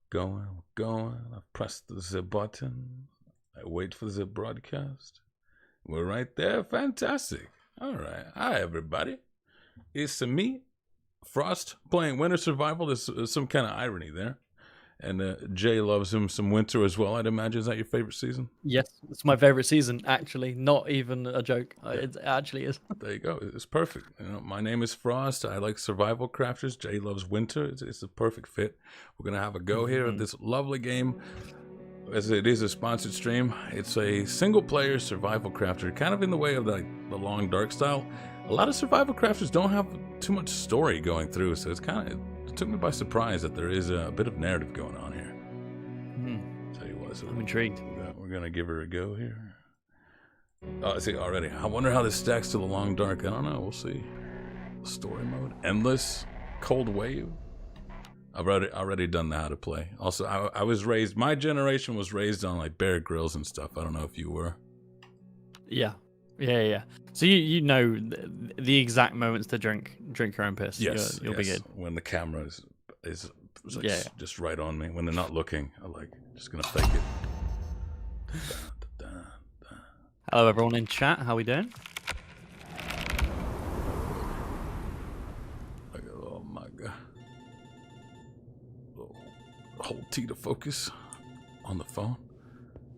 Going. I press the zip button. I wait for the zip broadcast. We're right there. Fantastic. All right. Hi, everybody. It's me, Frost, playing Winter Survival. There's some kind of irony there. And Jay loves him some winter as well, I'd imagine. Is that your favorite season? Yes, it's my favorite season, actually. Not even a joke. It actually is. There you go. It's perfect. You know, my name is Frost. I like survival crafters. Jay loves winter. It's a perfect fit. We're going to have a go here at this lovely game. As it is a sponsored stream, it's a single-player survival crafter, kind of in the way of the long dark style. A lot of survival crafters don't have too much story going through, so it's kind of... It took me by surprise that there is a bit of narrative going on here. Tell you what, so I'm intrigued. We're gonna give her a go here. Oh, I see already. I wonder how this stacks to the long dark. I don't know. We'll see. Story mode, endless, cold wave. I've already done the how to play. Also, I was raised. My generation was raised on like Bear Grylls and stuff. I don't know if you were. Yeah. So you know the exact moments to drink your own piss. Yes, you'll be good. When the camera is like just right on me. When they're not looking, I'm like just gonna fake it. Hello, everyone in chat. How we doing? Oh my god! Hold T to focus on the phone.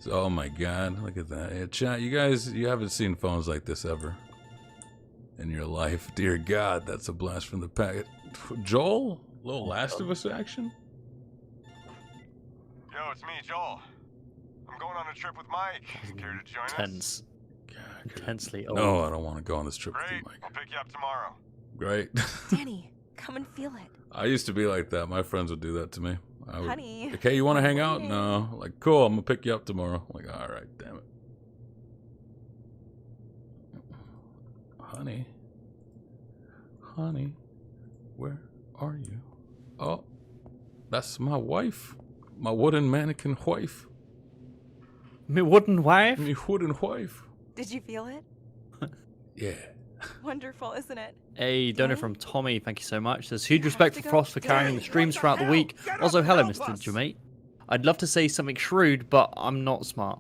Oh my god, look at that. Yeah, chat, you haven't seen phones like this ever in your life. Dear God, that's a blast from the packet. Joel? A little Last of Us action? Yo, it's me, Joel. I'm going on a trip with Mike. Care to join Tense. us? Intensely. No, I don't want to go on this trip with Great, you, Mike. I'll pick you up tomorrow. Great. Danny, come and feel it. I used to be like that. My friends would do that to me. Honey. Okay, you want to hang out? No. Like, cool, I'm going to pick you up tomorrow. I'm like, all right, damn it. Honey, where are you? Oh, that's my wife. My wooden mannequin wife. Me wooden wife? Me wooden wife. Did you feel it? Yeah. Wonderful, isn't it? A donor from Tommy, thank you so much. There's huge respect for Frost for carrying the streams throughout the week. Also, hello, Mr. JM8. I'd love to say something shrewd, but I'm not smart.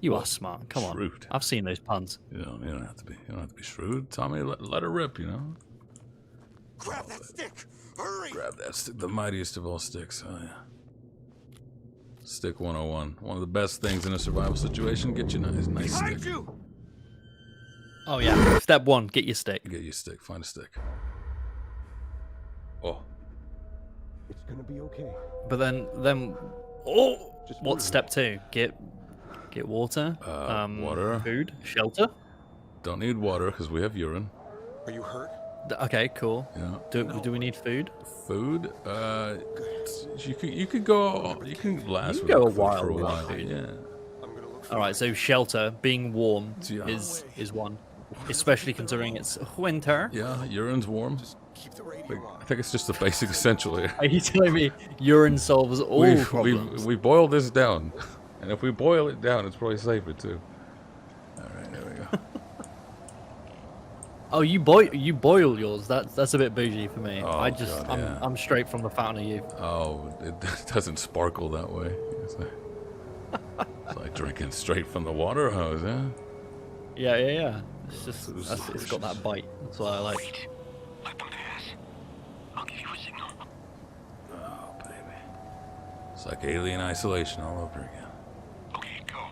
You are smart. Come on. I've seen those puns. You don't have to be. You don't have to be shrewd. Tommy, let her rip. You know. Grab that stick. Hurry. Grab that stick. The mightiest of all sticks. Oh yeah. Stick 101. One of the best things in a survival situation. Get you a nice stick. Oh yeah. Step 1, get your stick. Get your stick. Find a stick. Oh. It's gonna be okay. But then what's step 2? Get water. Water. Food. Shelter. Don't need water because we have urine. Are you hurt? Okay, cool. Yeah. Do we need food? Food. You could go. You can last. You can go a food while for a without while. food. Yeah. All right. So shelter, being warm, Yeah. is one, especially considering it's winter. Yeah. Urine's warm. Keep the radio on. I think it's just the basic essential here. Are you telling me urine solves all problems? We boil this down, and if we boil it down, it's probably safer too. All right, there we go. Oh, you boil yours. That's a bit bougie for me. Oh, God, yeah. I'm straight from the fountain of youth. Oh, it doesn't sparkle that way. It's like drinking straight from the water hose, huh? Yeah. It's just it's got that bite. That's what I like. Wait. Let them pass. I'll give you a signal. Oh, baby. It's like alien isolation all over again. Okay, go.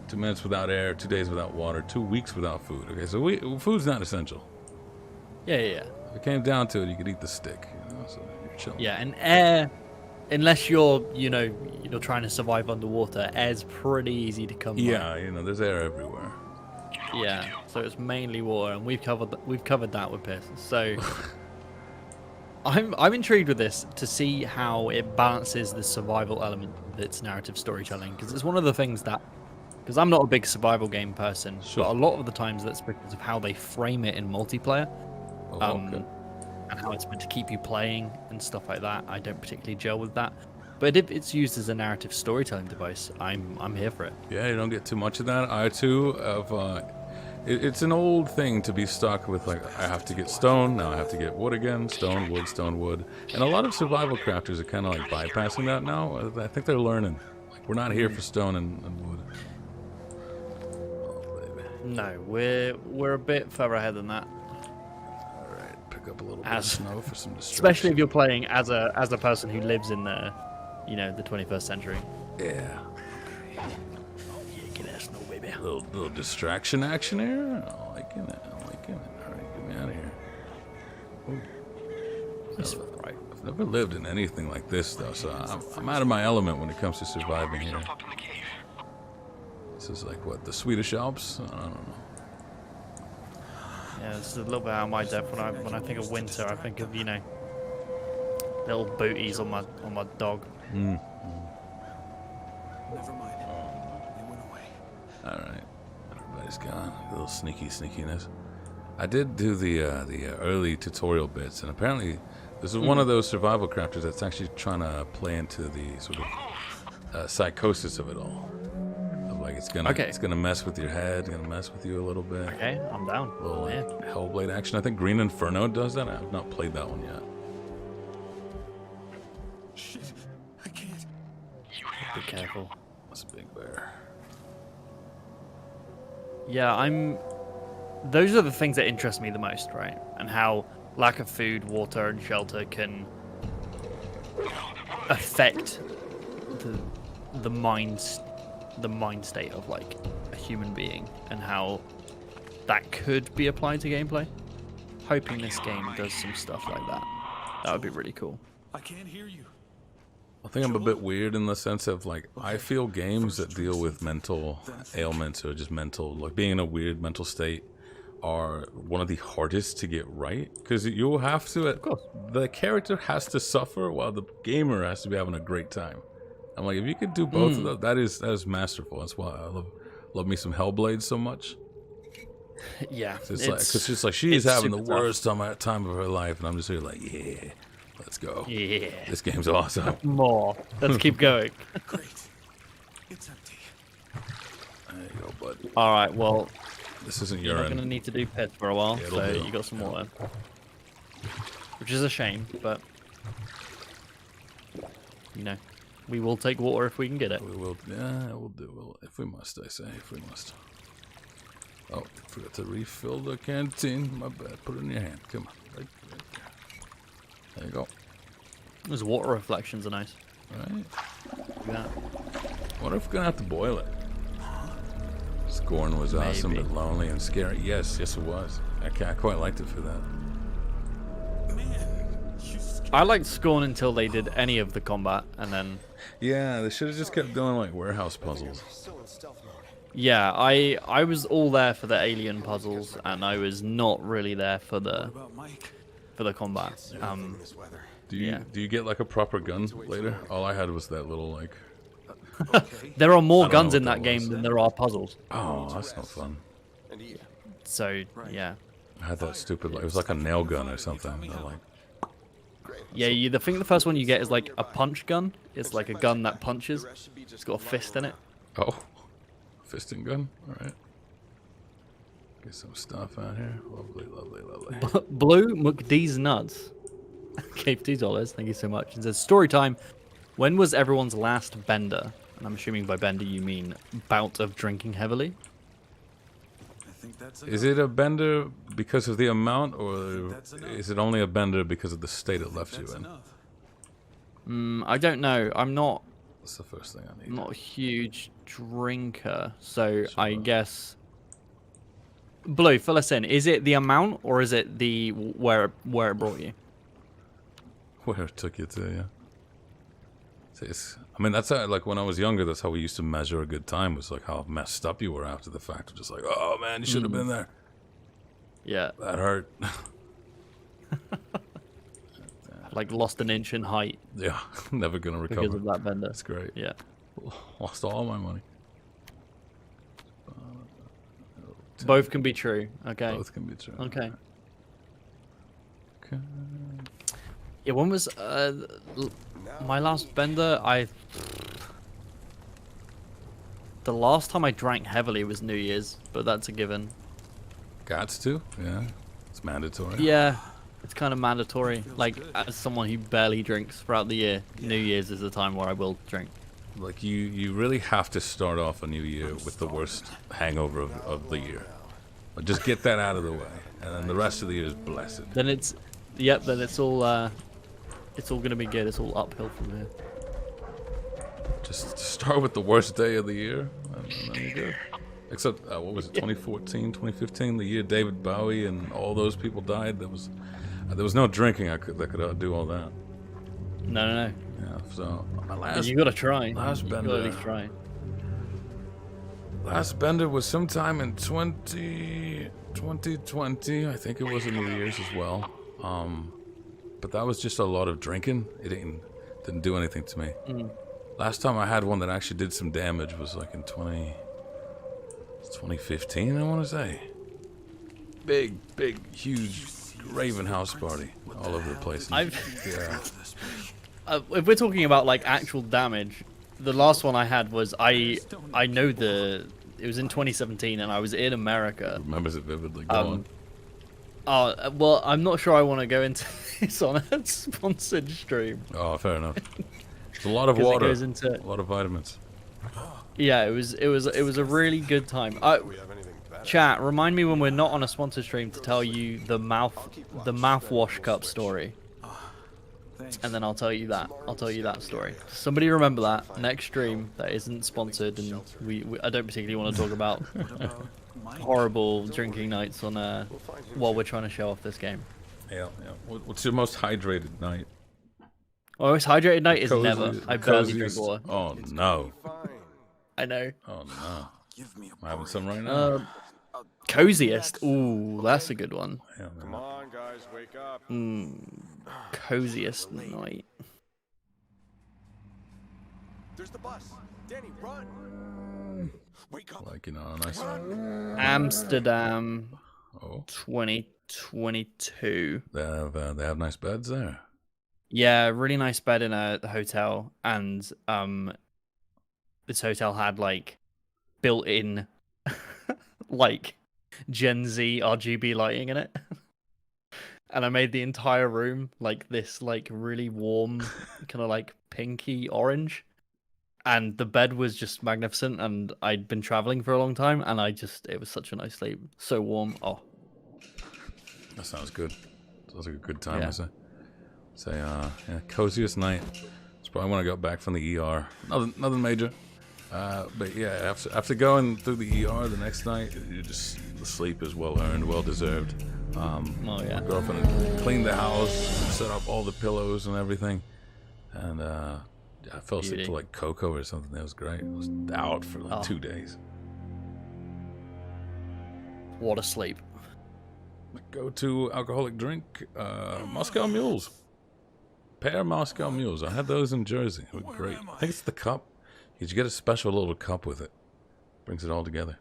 2 minutes without air, 2 days without water, 2 weeks without food. Okay, so food's not essential. Yeah. If it came down to it, you could eat the stick, you know, so you're chilling. Yeah, and air, unless you're trying to survive underwater, air's pretty easy to come by. Yeah, there's air everywhere. Yeah, so it's mainly water, and we've covered that with piss. So I'm intrigued with this to see how it balances the survival element of its narrative storytelling, because it's one of the things that, because I'm not a big survival game person, Sure. but a lot of the times that's because of how they frame it in multiplayer. Oh, okay. And how it's meant to keep you playing and stuff like that. I don't particularly gel with that. But if it's used as a narrative storytelling device, I'm here for it. Yeah, you don't get too much of that. I too have It's an old thing to be stuck with, like, I have to get stone, now I have to get wood again, stone, wood. And a lot of survival crafters are kind of like bypassing that now. I think they're learning. Like, we're not here for stone and wood. Oh, baby. No, we're a bit further ahead than that. Alright, pick up a little bit of snow for some distraction. Especially if you're playing as a person who lives in the, you know, the 21st century. Yeah. Get that snow, baby. A little distraction action here. I like it. Alright, get me out of here. Ooh. That's right. I've never lived in anything like this, though, so I'm out of my element when it comes to surviving here. This is like, what, the Swedish Alps? I don't know. Yeah, this is a little bit out of my depth. When I think of winter, I think of, you know, little booties on my dog. Never mind. They went away. Alright. Everybody's gone. A little sneakiness. I did do the early tutorial bits, and apparently this is one of those survival crafters that's actually trying to play into the sort of psychosis of it all. Of like it's gonna mess with your head, gonna mess with you a little bit. Okay, I'm down. A little like, Hellblade action. I think Green Inferno does that. I have not played that one yet. Shit, I can't. Be careful. That's a big bear. Yeah, those are the things that interest me the most, right? And how lack of food, water, and shelter can affect the mind state of like a human being, and how that could be applied to gameplay. Hoping this game does some stuff like that. That would be really cool. I can't hear you. I think I'm a bit weird in the sense of like I feel games that deal with mental ailments or just mental, like being in a weird mental state, are one of the hardest to get right, because you'll have to, the character has to suffer while the gamer has to be having a great time. I'm like, if you could do both of those, that is masterful. That's why I love me some Hellblade so much. Yeah, because it's like she's having the worst time of her life, and I'm just here like, yeah, let's go. Yeah, this game's awesome. More. Let's keep going. Great. It's empty. There you go, bud. All right, well. This isn't You're urine. not going to need to do pets for a while, Yeah, so do. you got some water. Which is a shame, but you know, we will take water if we can get it. We will. Yeah, we'll do. If we must, I say, if we must. Oh, forgot to refill the canteen. My bad. Put it in your hand. Come on, right there. There you go. Those water reflections are nice. All right. Yeah. Wonder if we're gonna have to boil it. Scorn was awesome, but lonely and scary. Yes, it was. I quite liked it for that. Man, I liked Scorn until they did any of the combat, and then Yeah, they should have just kept doing like warehouse puzzles. still in stealth mode. yeah, I was all there for the alien puzzles, and I was not really there for the About Mike. combat. In this weather. Do you Yeah. do you get like a proper gun later? All I had was that little like. There are more I don't know guns what in that that game was. than there are puzzles. Oh, that's not fun. And eat. So yeah. I had that stupid. Like, it was like a nail gun or something. I'm like, Yeah, the first one you get is like a punch gun. It's like a gun that punches. It's got a fist in it. oh, fisting gun. All right. Get some stuff out here. Lovely. Blue McDee's nuts. Gave $2. Thank you so much. It says story time. When was everyone's last bender? And I'm assuming by bender you mean bout of drinking heavily. I think that's Is it a bender because of the amount, or is it only a bender because of the state it left you in? I don't know. I'm not That's the first thing I need. a huge drinker, so I guess. Blue, fill us in. Is it the amount, or is it the where it brought you? Where it took you to, yeah. I mean, that's how, like when I was younger, that's how we used to measure a good time, was like how messed up you were after the fact. Just like, oh man, you should have been there. Yeah, That hurt. like lost an inch in height Yeah, never gonna recover. because of that bender. That's great. Yeah. Lost all my money. Both can be true. Okay. Both can be true. Okay. Okay. Yeah, when was my last bender? The last time I drank heavily was New Year's, but that's a given. Gots to, yeah. It's mandatory. Yeah, it's kind of mandatory. Like, as someone who barely drinks throughout the year, New Year's is the time where I will drink. Like, you really have to start off a new year with the worst hangover of the year. Like, just get that out of the way, and then the rest of the year is blessed. Then it's all gonna be good. It's all uphill from here. Just start with the worst day of the year, and then you're good. Except, what was it, 2014, 2015, the year David Bowie and all those people died. There was no drinking that could do all that. No. Yeah, so my last. You gotta try. Last You bender. gotta at least try. Last bender was sometime in 2020. I think it was a New Year's as well. But that was just a lot of drinking. It didn't do anything to me. Last time I had one that actually did some damage was like in 2015, I want to say. Big, huge Raven house party all over the place. Yeah. If we're talking about like actual damage, the last one I had was it was in 2017 and I was in America. Remembers it vividly. Go on. Well, I'm not sure I want to go into this on a sponsored stream. Oh, fair enough. It's a lot of 'Cause it water, goes into- a lot of vitamins. Yeah, it was a really good time. Do we have anything better? Chat, remind me when we're not on a sponsored stream to tell you the mouthwash cup story. And then I'll tell you that story. Somebody remember that next stream that isn't sponsored, and I don't particularly want to talk about horrible drinking nights on while we're trying to show off this game. Yeah. What's your most hydrated night? Oh, most hydrated night is Cozy- never. I barely drink coziest- water. Oh no. Fine. I know. Oh no. Give me a I'm having some right now. Coziest. Ooh, that's a good one. Yeah, Come man. on, guys, wake up. Coziest night. There's the bus. Danny, run. Wake up. Like, you know, a nice. Amsterdam, Oh, 2022. they have nice beds there. Yeah, really nice bed in a hotel, and this hotel had like built-in like Gen Z RGB lighting in it. And I made the entire room like this, like really warm, kind of like pinky orange. And the bed was just magnificent, and I'd been traveling for a long time, and it was such a nice sleep. So warm. Oh. That sounds good. Sounds like a good time, Yeah. I say. Yeah, coziest night. It's probably when I got back from the ER. Nothing major. But yeah, after going through the ER the next night, the sleep is well earned, well deserved. Oh yeah. My girlfriend cleaned the house, set up all the pillows and everything, and I fell asleep Beauty. to like cocoa or something. That was great. I was out for like 2 days. What a sleep. My go-to alcoholic drink, Moscow Mules. Pear Moscow Mules. I had those in Jersey. They were great. I think it's the cup. You get a special little cup with it. Brings it all together.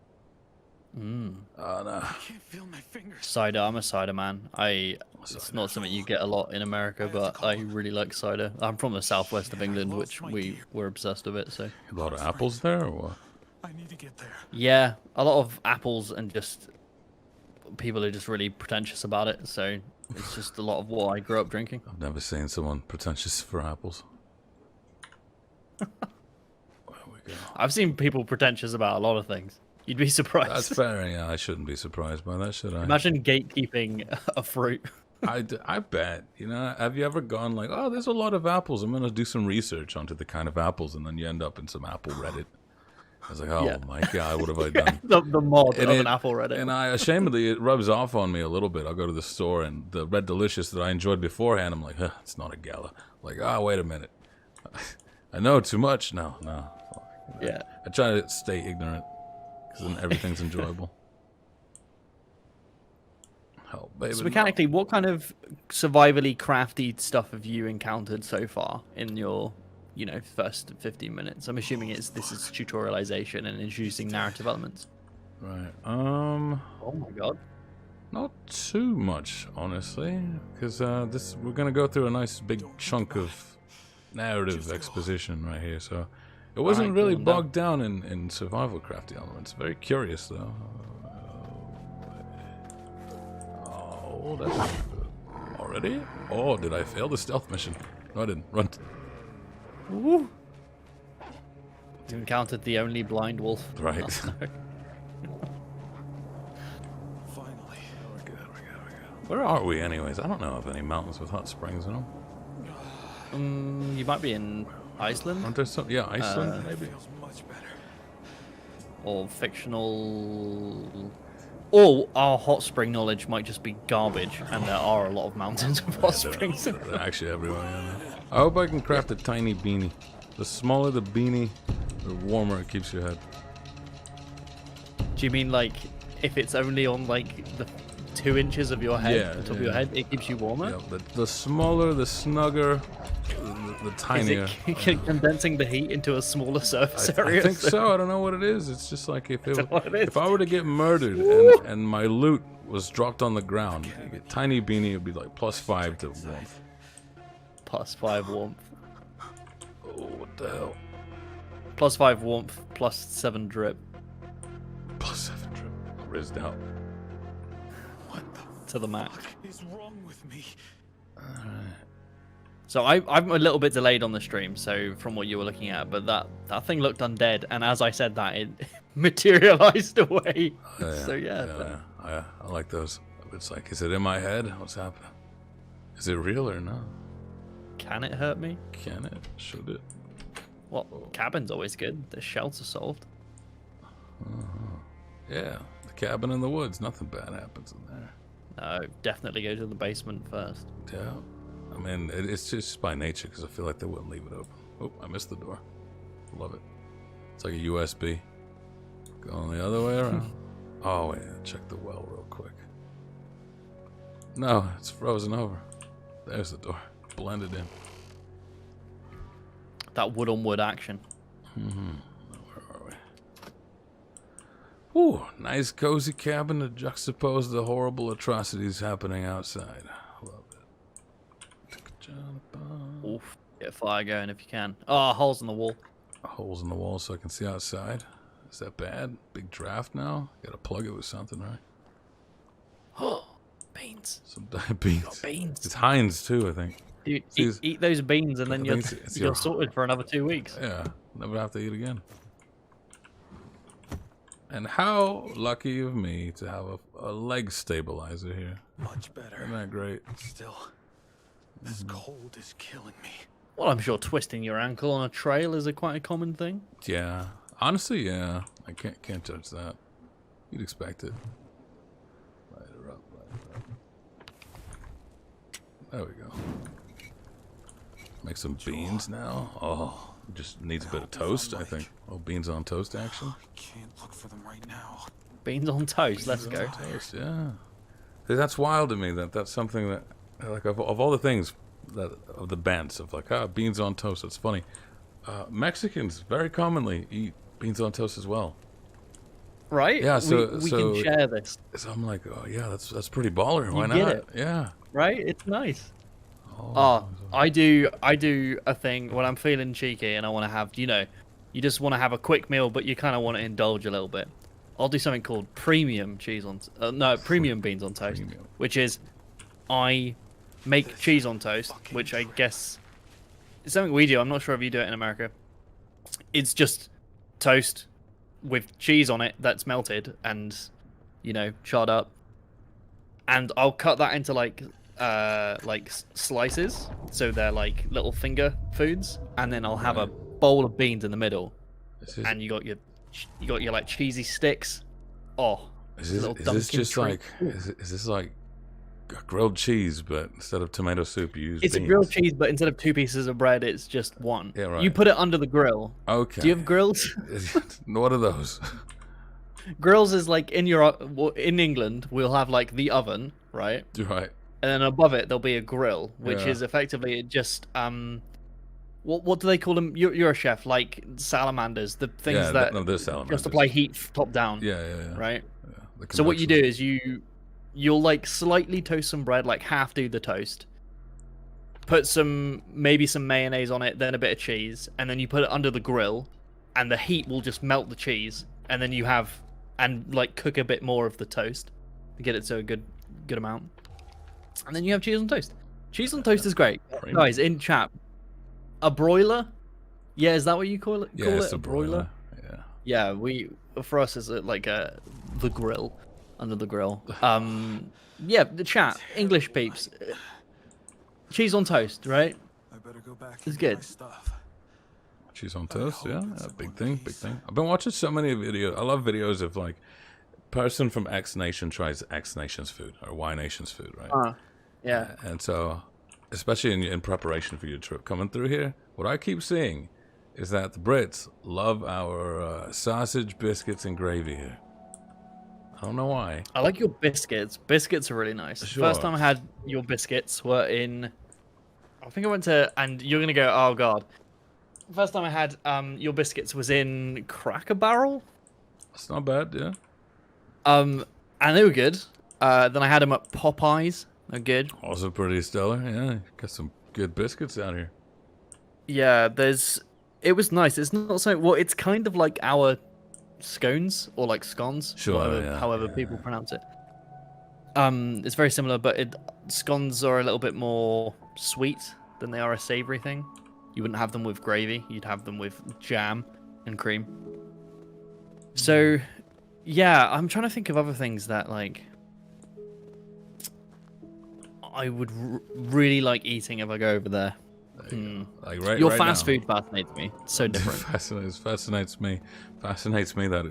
No. I can't feel my fingers. Cider. I'm a cider man. It's not something you get a lot in America, but I really like cider. I'm from the southwest of England, which we were obsessed with it. So A lot of apples there, or what? I need to get there. yeah, a lot of apples and just people are just really pretentious about it. So it's just a lot of what I grew up drinking. I've never seen someone pretentious for apples. There we go. I've seen people pretentious about a lot of things. You'd be surprised. That's fair. Yeah, I shouldn't be surprised by that, should I? Imagine gatekeeping a fruit. I bet. You know, have you ever gone like, oh, there's a lot of apples. I'm going to do some research onto the kind of apples, and then you end up in some apple Reddit. I was like, oh Yeah. my God, what have I done? the mod And of an apple Reddit. And ashamedly, it rubs off on me a little bit. I'll go to the store, and the Red Delicious that I enjoyed beforehand, I'm like, it's not a gala. Like, wait a minute. I know too much. No. Yeah. I try to stay ignorant, because then everything's enjoyable. Hell, baby. So mechanically, what kind of survivally crafty stuff have you encountered so far in your, first 15 minutes? I'm assuming this is tutorialization and introducing narrative elements. Right. Oh my god. Not too much, honestly, because we're gonna go through a nice big chunk of narrative exposition right here. So it wasn't Alright, really cool, bogged down in survival crafty elements. Very curious though. Oh, that's already? Oh, did I fail the stealth mission? No, I didn't. Run. Woo. You encountered the only blind wolf. Right. Finally. We're good. Where are we, anyways? I don't know of any mountains with hot springs in them. You might be in Iceland. Aren't there some? Yeah, Iceland, maybe. Feels much better. Or fictional. Or our hot spring knowledge might just be garbage, and there are a lot of mountains with hot springs. They're actually everywhere. Yeah. I hope I can craft a tiny beanie. The smaller the beanie, the warmer it keeps your head. Do you mean like if it's only on like the 2 inches of your head, Yeah, the top of yeah. your head, it keeps you warmer? Yeah, the smaller, the snugger, the tinier. Is it condensing the heat into a smaller surface area? I think so. I don't know what it is. It's just like if It's I were to get murdered and my loot was dropped on the ground, a tiny beanie would be like +5 to warmth. +5 warmth. Oh, what the hell? +5 warmth, +7 drip +7 drip. Rizzed out. to the max. What is wrong with me? So I'm a little bit delayed on the stream, so from what you were looking at, but that thing looked undead, and as I said that, it materialized away. So yeah. I like those. It's like, is it in my head? What's happening? Is it real or not? Can it hurt me? Can it? Should it? Well, cabin's always good. The shelter solved. Yeah, the cabin in the woods. Nothing bad happens in there. No, definitely go to the basement first. Yeah. I mean, it's just by nature because I feel like they wouldn't leave it open. Oh, I missed the door. Love it. It's like a USB. Going the other way around. Oh, wait. Check the well real quick. No, it's frozen over. There's the door. Blended in. That wood on wood action. Where are we? Ooh, nice cozy cabin to juxtapose the horrible atrocities happening outside. Love it. Oof. Get a fire going if you can. Oh, holes in the wall. Holes in the wall so I can see outside. Is that bad? Big draft now? Gotta plug it with something, right? Oh, beans. Some beans. Beans. It's Heinz too, I think. Dude, See, eat those beans and then I you're, think it's you're your- sorted for another 2 weeks. Yeah, never have to eat again. And how lucky of me to have a leg stabilizer here. Much better. Isn't that great? Still, this cold is killing me. Well, I'm sure twisting your ankle on a trail is quite a common thing. Yeah. Honestly, yeah. I can't judge that. You'd expect it. Light her up, light her up. There we go. Make some beans now. Oh, just needs a bit of toast, I think. Oh, beans on toast action. I can't look for them right now. Beans on toast, let's go. Toast, yeah. See, that's wild to me. That's something that, like, of all the things that of the bands of like, beans on toast. That's funny. Mexicans very commonly eat beans on toast as well. Right? Yeah, so we can share this, So I'm like, oh yeah, that's pretty baller. Why You not? get it. Yeah. right? It's nice. Oh, I do a thing when I'm feeling cheeky and I want to have, you just want to have a quick meal, but you kind of want to indulge a little bit. I'll do something called premium cheese on, premium beans on toast, Premium. which is I make cheese on toast, which I guess is something we do. I'm not sure if you do it in America. It's just toast with cheese on it that's melted and, charred up, and I'll cut that into like slices, so they're like little finger foods, and then I'll have a bowl of beans in the middle, and you got your like cheesy sticks. Oh, Is little this Dunkin' just treat. like is this like grilled cheese, but instead of tomato soup you use it's beans? a grilled cheese, but instead of 2 pieces of bread, it's just one. Yeah, right. You put it under the grill. Okay. Do you have grills? What are those? Grills is like in England we'll have like the oven, right? Right. And then above it there'll be a grill, which Yeah. is effectively just what do they call them? You're a chef, like salamanders, the things Yeah, that no, they're salamanders. just apply heat top down. Yeah. Right. Yeah, the So what you do convection. is you'll like slightly toast some bread, like half do the toast. Put maybe some mayonnaise on it, then a bit of cheese, and then you put it under the grill, and the heat will just melt the cheese, and then you have like cook a bit more of the toast to get it to a good amount. And then you have cheese on toast. Cheese on toast is great. Premium. Guys, in chat, a broiler? Yeah, is that what you call it? Yeah, Call it's it a broiler. Yeah. Yeah, for us it's the grill, under the grill. Yeah, the chat, English peeps, cheese on toast, right? I better go back It's and get good. my stuff. Cheese on toast, yeah, big thing, big thing. I've been watching so many videos. I love videos of like person from X nation tries X nation's food or Y nation's food, right? Yeah. And so, especially in preparation for your trip coming through here, what I keep seeing is that the Brits love our sausage, biscuits, and gravy here. I don't know why. I like your biscuits. Biscuits are really nice. Sure. First time I had your biscuits were in, I think I went to, and you're gonna go, oh god. First time I had your biscuits was in Cracker Barrel. It's not bad, yeah. And they were good. Then I had them at Popeyes. They're good. Also pretty stellar, yeah. Got some good biscuits out here. Yeah, it was nice. It's not so, well, it's kind of like our scones or like scones, Sure, however people pronounce it. It's very similar, but scones are a little bit more sweet than they are a savory thing. You wouldn't have them with gravy. You'd have them with jam and cream. So, yeah, I'm trying to think of other things that like I would really like eating if I go over there. Like Your right fast now. food fascinates me. So different. Fascinates me that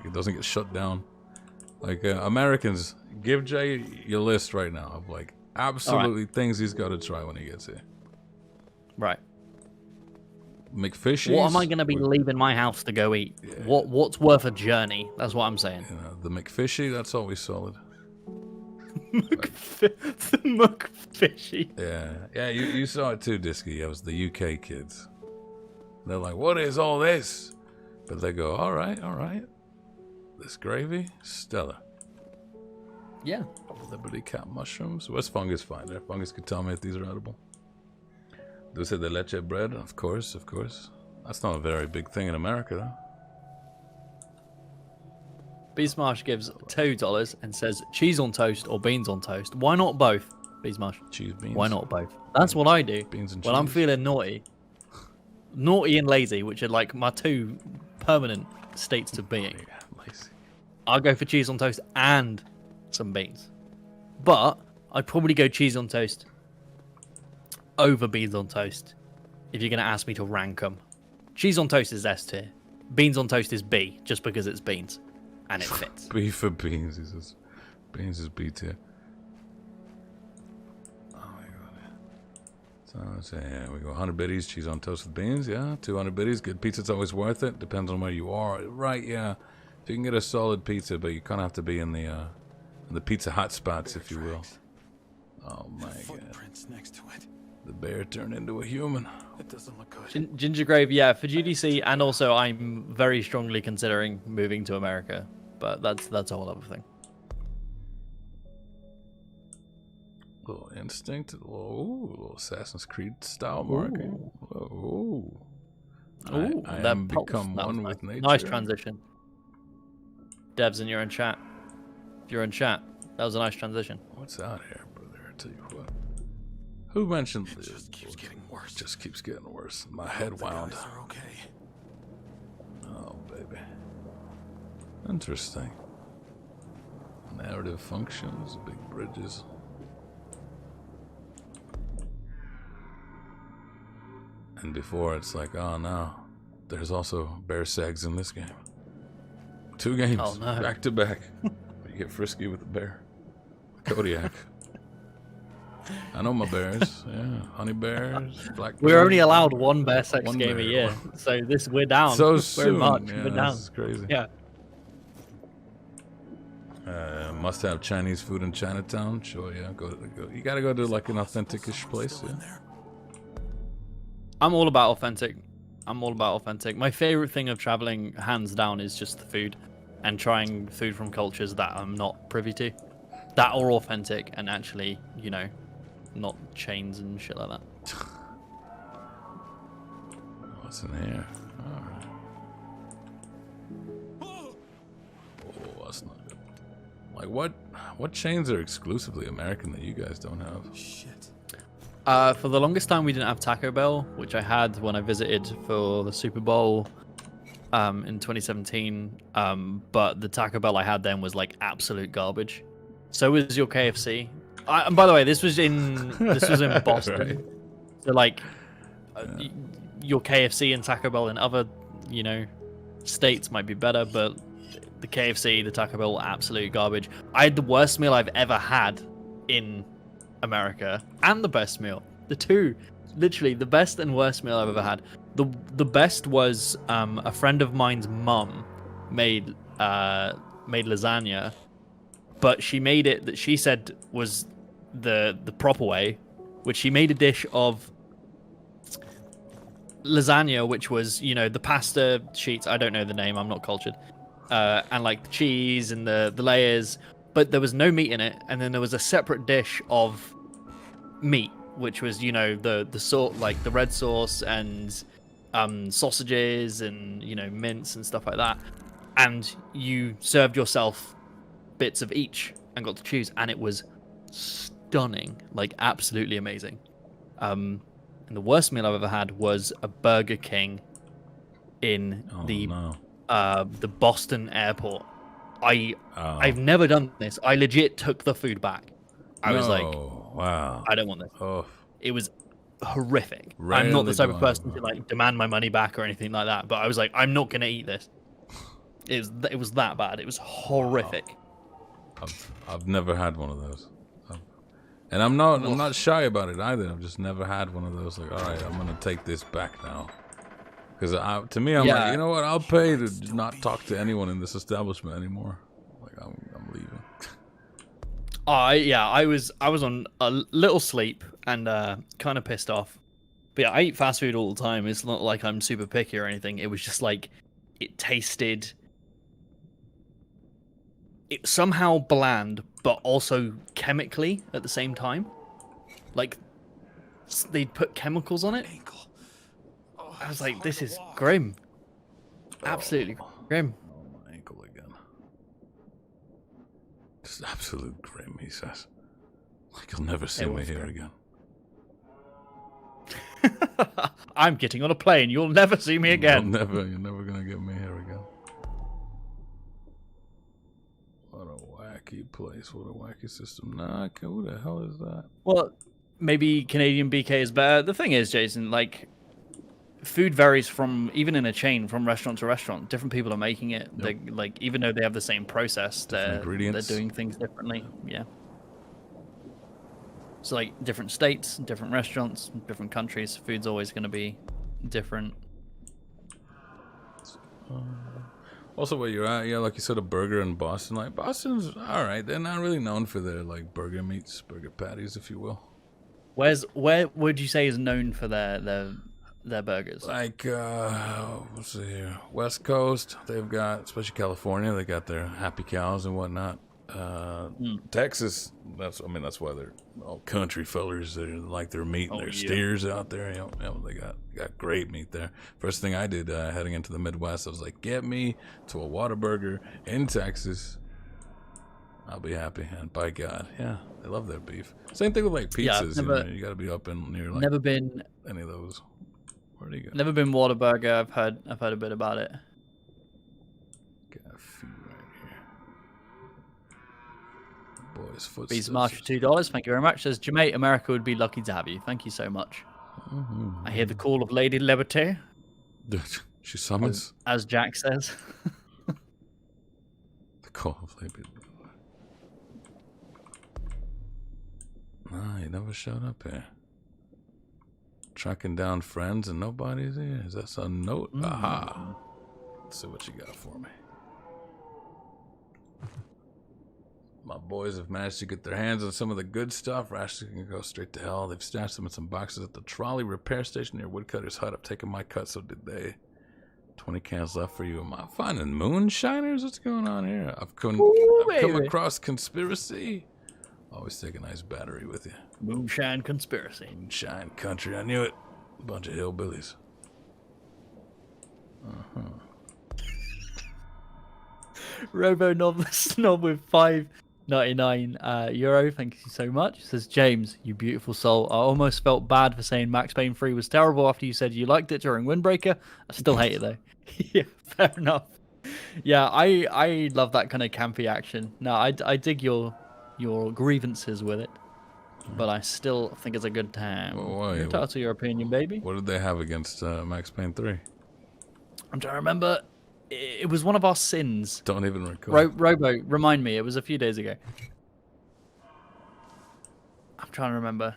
it doesn't get shut down. Like Americans, give Jay your list right now of like absolutely things he's got to try when he gets here. Right. McFishies. What am I going to be leaving my house to go eat? Yeah. What's worth a journey? That's what I'm saying. You know, the McFishy, that's always solid. The McFishy. Yeah. You saw it too, Disky. It was the UK kids. They're like, "What is all this?" But they go, "All right. This gravy, stellar." Yeah. Liberty Cap mushrooms. What's fungus find there? Fungus could tell me if these are edible. Dulce de leche bread, of course. That's not a very big thing in America, though. Beesmarsh gives $2 and says cheese on toast or beans on toast. Why not both, Beesmarsh? Cheese, beans. Why not both? That's what I do. Beans and when I'm cheese. feeling naughty. Naughty and lazy, which are like my two permanent states of being. Yeah, lazy. I'll go for cheese on toast and some beans. But I'd probably go cheese on toast over beans on toast if you're going to ask me to rank them. Cheese on toast is S tier. Beans on toast is B, just because it's beans. And it fits. B for beans, he says. Beans is B tier. Oh my god. So let's say, yeah, we go 100 biddies, cheese on toast with beans, yeah. 200 biddies, good pizza's always worth it. Depends on where you are. Right, yeah. If you can get a solid pizza, but you kind of have to be in the pizza hot spots, if you will. Oh my god. Footprints next to it. The bear turned into a human. It doesn't look good. Ginger Grave, yeah, for GDC, and also I'm very strongly considering moving to America. But that's a whole other thing. Little instinct, little Assassin's Creed style marking. Ooh. Ooh, I that am pulse, become that was one nice. with nature. Nice transition. Devs, and you're in chat. If you're in chat, that was a nice transition. What's out here, brother? I tell you what. Who mentioned It just keeps getting worse. Just keeps getting worse. My head wound. The guys are okay. Oh, baby. Interesting. Narrative functions, big bridges. And before it's like, oh no, there's also bear segs in this game. 2 games, Oh, no. back to back. You get frisky with the bear. Kodiak. I know my bears. Yeah, honey bears, black bears. We're only allowed one bear sex One game bear. a year, so we're down. So We're soon. March, Yeah, we're down. this is crazy. Yeah. Must have Chinese food in Chinatown. Sure, yeah. Go. You gotta go to like an authentic-ish place. Yeah. I'm all about authentic. My favorite thing of traveling, hands down, is just the food and trying food from cultures that I'm not privy to, that are authentic and actually, not chains and shit like that. What's in here? All right. Oh, that's not good. Like what? What chains are exclusively American that you guys don't have? Shit. For the longest time, we didn't have Taco Bell, which I had when I visited for the Super Bowl in 2017. But the Taco Bell I had then was like absolute garbage. So was your KFC. And by the way, this was in Boston. Right. So like your KFC and Taco Bell in other, states might be better, but the KFC, the Taco Bell, absolute garbage. I had the worst meal I've ever had in America, and the best meal. The two, literally the best and worst meal I've ever had. The best was a friend of mine's mum made lasagna, but she made it that she said was the proper way, which she made a dish of lasagna, which was the pasta sheets. I don't know the name. I'm not cultured. And like the cheese and the layers, but there was no meat in it. And then there was a separate dish of meat, which was the sort like the red sauce and sausages and mince and stuff like that. And you served yourself bits of each and got to choose, and it was stunning, like absolutely amazing. And the worst meal I've ever had was a Burger King in the Boston airport. I've never done this. I legit took the food back. I was like, wow, I don't want this. Oh, It was horrific. I'm Rarely not the type of do I- person to like demand my money back or anything like that. But I was like, I'm not gonna eat this. It was that bad. It was horrific. I've never had one of those. And I'm not shy about it either. I've just never had one of those. Like, all right, I'm gonna take this back now, because to me, I'm like, you know what? I'll pay to not talk to anyone in this establishment anymore. Like, I'm leaving. I was on a little sleep and kind of pissed off. But yeah, I eat fast food all the time. It's not like I'm super picky or anything. It was just like it tasted. It somehow bland, but also chemically at the same time. Like they'd put chemicals on it. I was like, this is grim. Absolutely grim. Oh, my ankle again. Just absolute grim, he says. Like, you'll never see me here again. I'm getting on a plane. You'll never see me again. You're never gonna get me here again. What a wacky place. What a wacky system. Nah, who the hell is that? Well, maybe Canadian BK is better. The thing is, Jason, like, food varies from, even in a chain, from restaurant to restaurant. Different people are making it. Yep. They, like, even though they have the same process, they're ingredients. doing things differently. Yeah. So, like, different states, different restaurants, different countries. Food's always going to be different. Also, where you're at, yeah, like you said, a burger in Boston. Like, Boston's all right. They're not really known for their like burger meats, burger patties, if you will. Where would you say is known for their burgers? Like, what's it here? West Coast, they've got, especially California, they got their Happy Cows and whatnot. Texas, that's why they're all country fellers. They like their meat and their steers out there. They got great meat there. First thing I did heading into the Midwest, I was like, get me to a Whataburger in Texas. I'll be happy. And by God, yeah, they love their beef. Same thing with like pizzas. You got to be up in near like never been any of those. Where do you go? Never been Whataburger. I've heard a bit about it. Got a few right here. Boys' footsteps. Bees Marsh for $2. Thank you very much. Says JM8, America would be lucky to have you. Thank you so much. Mm-hmm. I hear the call of Lady Liberty, She summons as Jack says. the call of Lady. Nah, you never showed up here. Tracking down friends and nobody's here. Is that a note? Aha. Let's see what you got for me. My boys have managed to get their hands on some of the good stuff. Rashes can go straight to hell. They've stashed them in some boxes at the trolley repair station near Woodcutter's hut. I've taken my cut, so did they. 20 cans left for you. Am I finding moonshiners? What's going on here? I've come across conspiracy. Always take a nice battery with you. Moonshine conspiracy. Moonshine country. I knew it. A bunch of hillbillies. Robo Snob with 5 99 euro. Thank you so much. It says, James, you beautiful soul. I almost felt bad for saying Max Payne 3 was terrible after you said you liked it during Windbreaker. I still hate it though. Yeah, fair enough. Yeah, I love that kind of campy action. No, I dig your grievances with it, but I still think it's a good time. Why? You're entitled to your opinion, baby. What did they have against Max Payne 3? I'm trying to remember. It was one of our sins. Don't even recall. Robo, remind me. It was a few days ago. I'm trying to remember.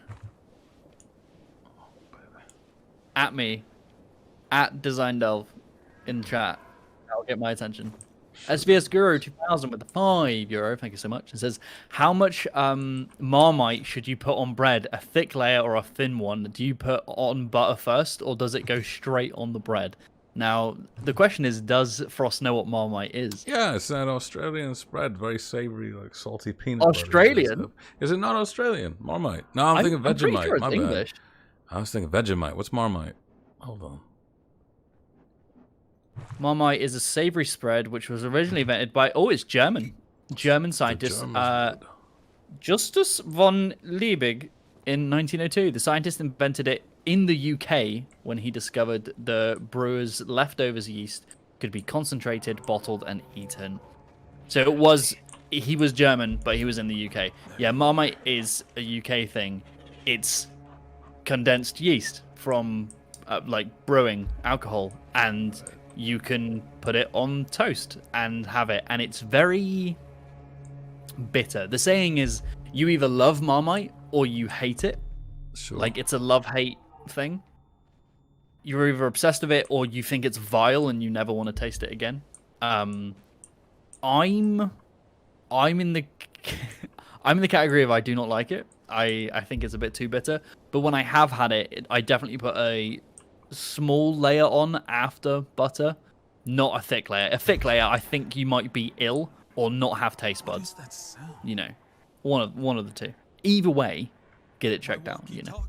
At me. At Design Delve. In chat. That'll get my attention. SVS Guru 2000 with the €5. Thank you so much. It says, how much Marmite should you put on bread? A thick layer or a thin one? Do you put on butter first, or does it go straight on the bread? Now, the question is, does Frost know what Marmite is? Yeah, it's that Australian spread, very savory, like salty peanut Australian? butter. Is it not Australian? Marmite. No, I'm thinking I'm pretty Vegemite. sure it's My bad. English. I was thinking Vegemite. What's Marmite? Hold on. Marmite is a savory spread which was originally invented by, it's German. German scientist Justus von Liebig in 1902. The scientist invented it in the UK when he discovered the brewer's leftovers yeast could be concentrated, bottled, and eaten. So he was German, but he was in the UK. Yeah, Marmite is a UK thing. It's condensed yeast from like brewing alcohol, and you can put it on toast and have it, and it's very bitter. The saying is, you either love Marmite or you hate it. Sure. Like, it's a love-hate thing. You're either obsessed with it or you think it's vile and you never want to taste it again. I'm in the I'm in the category of I do not like it. I think it's a bit too bitter. But when I have had it, I definitely put a small layer on after butter, not a thick layer. A thick layer, I think you might be ill or not have taste buds. What is that sound? You know, one of the two. Either way, get it checked out. You know.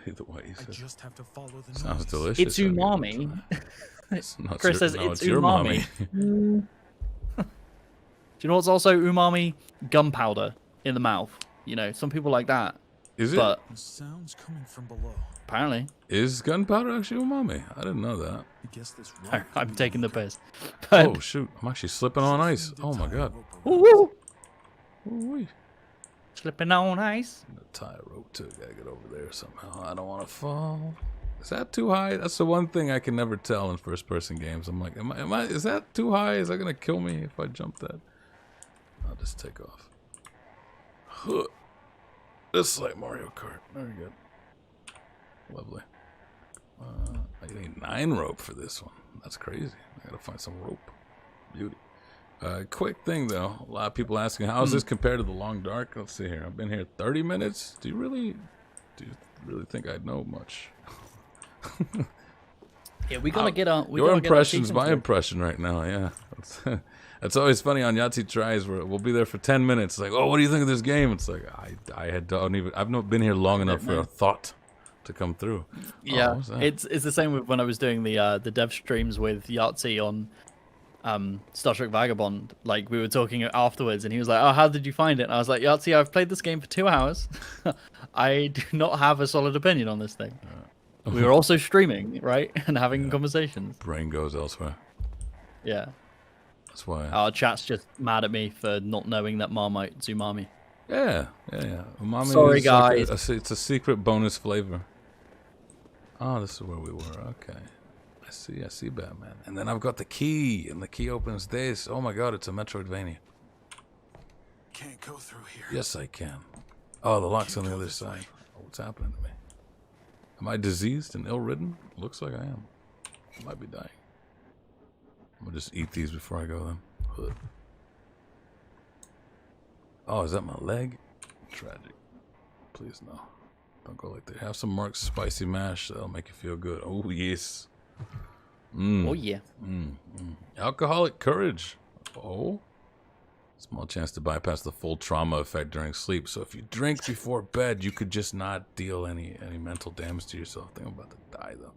Either way, he I says. just have to follow the Sounds noise. delicious. It's umami. It's not Chris says no, it's your umami. Do you know what's also umami? Gunpowder in the mouth. You know, some people like that. Is it? But The sounds coming from below. apparently, Is gunpowder actually umami? I didn't know that. I guess this rope I'm could be taking the anchored. piss. But, Oh shoot! I'm actually slipping on ice. Oh my god. Ooh, Ooh-wee. slipping on ice. I'm gonna tie a rope to it. Gotta get over there somehow. I don't want to fall. Is that too high? That's the one thing I can never tell in first-person games. I'm like, am I? Is that too high? Is that gonna kill me if I jump that? I'll just take off. Huh. Just like Mario Kart. Very good. Lovely. I need 9 rope for this one. That's crazy. I gotta find some rope. Beauty. Quick thing though. A lot of people asking, how is this compared to the Long Dark? Let's see here. I've been here 30 minutes. Do you really think I'd know much? Yeah, we gotta get on. Your impression's my impression right now. Yeah, that's always funny on Yahtzee Tries, where we'll be there for 10 minutes. Like, oh, what do you think of this game? It's like I've not been here long enough for a thought to come through. Yeah, Oh, what's that? it's the same with when I was doing the dev streams with Yahtzee on Star Trek Vagabond. Like, we were talking afterwards, and he was like, "Oh, how did you find it?" And I was like, "Yahtzee, I've played this game for 2 hours. I do not have a solid opinion on this thing." We were also streaming, right, and having conversations. Brain goes elsewhere. Yeah, That's why. our chat's just mad at me for not knowing that Marmite's umami. Yeah. Umami Sorry, is like guys. it's a secret bonus flavor. Oh, this is where we were. Okay. I see Batman. And then I've got the key, and the key opens this. Oh my god, it's a Metroidvania. Can't go through here. Yes, I can. Oh, the lock's on the other side. Oh, what's happening to me? Am I diseased and ill-ridden? Looks like I am. I might be dying. I'm gonna just eat these before I go then. Ugh. Oh, is that my leg? Tragic. Please no. Don't go like that. Have some Mark's spicy mash. That'll make you feel good. Oh, yes. Oh yeah. Alcoholic courage. Oh. Small chance to bypass the full trauma effect during sleep. So if you drink before bed, you could just not deal any mental damage to yourself. I think I'm about to die, though.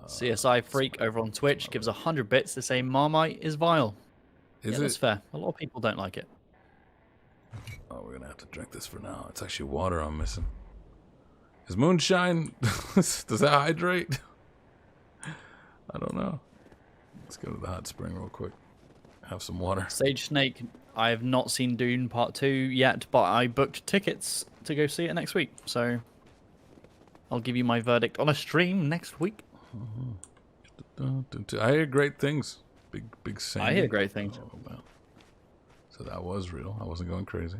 CSI Freak over on Twitch gives 100 bits to say Marmite is vile. Is Yeah, it? that's fair. A lot of people don't like it. Oh, we're gonna have to drink this for now. It's actually water I'm missing. Is moonshine? Does that hydrate? I don't know. Let's go to the hot spring real quick. Have some water. Sage Snake, I have not seen Dune Part 2 yet, but I booked tickets to go see it next week. So I'll give you my verdict on a stream next week. I hear great things. Big sand. I hear great things. Oh, wow. So that was real. I wasn't going crazy.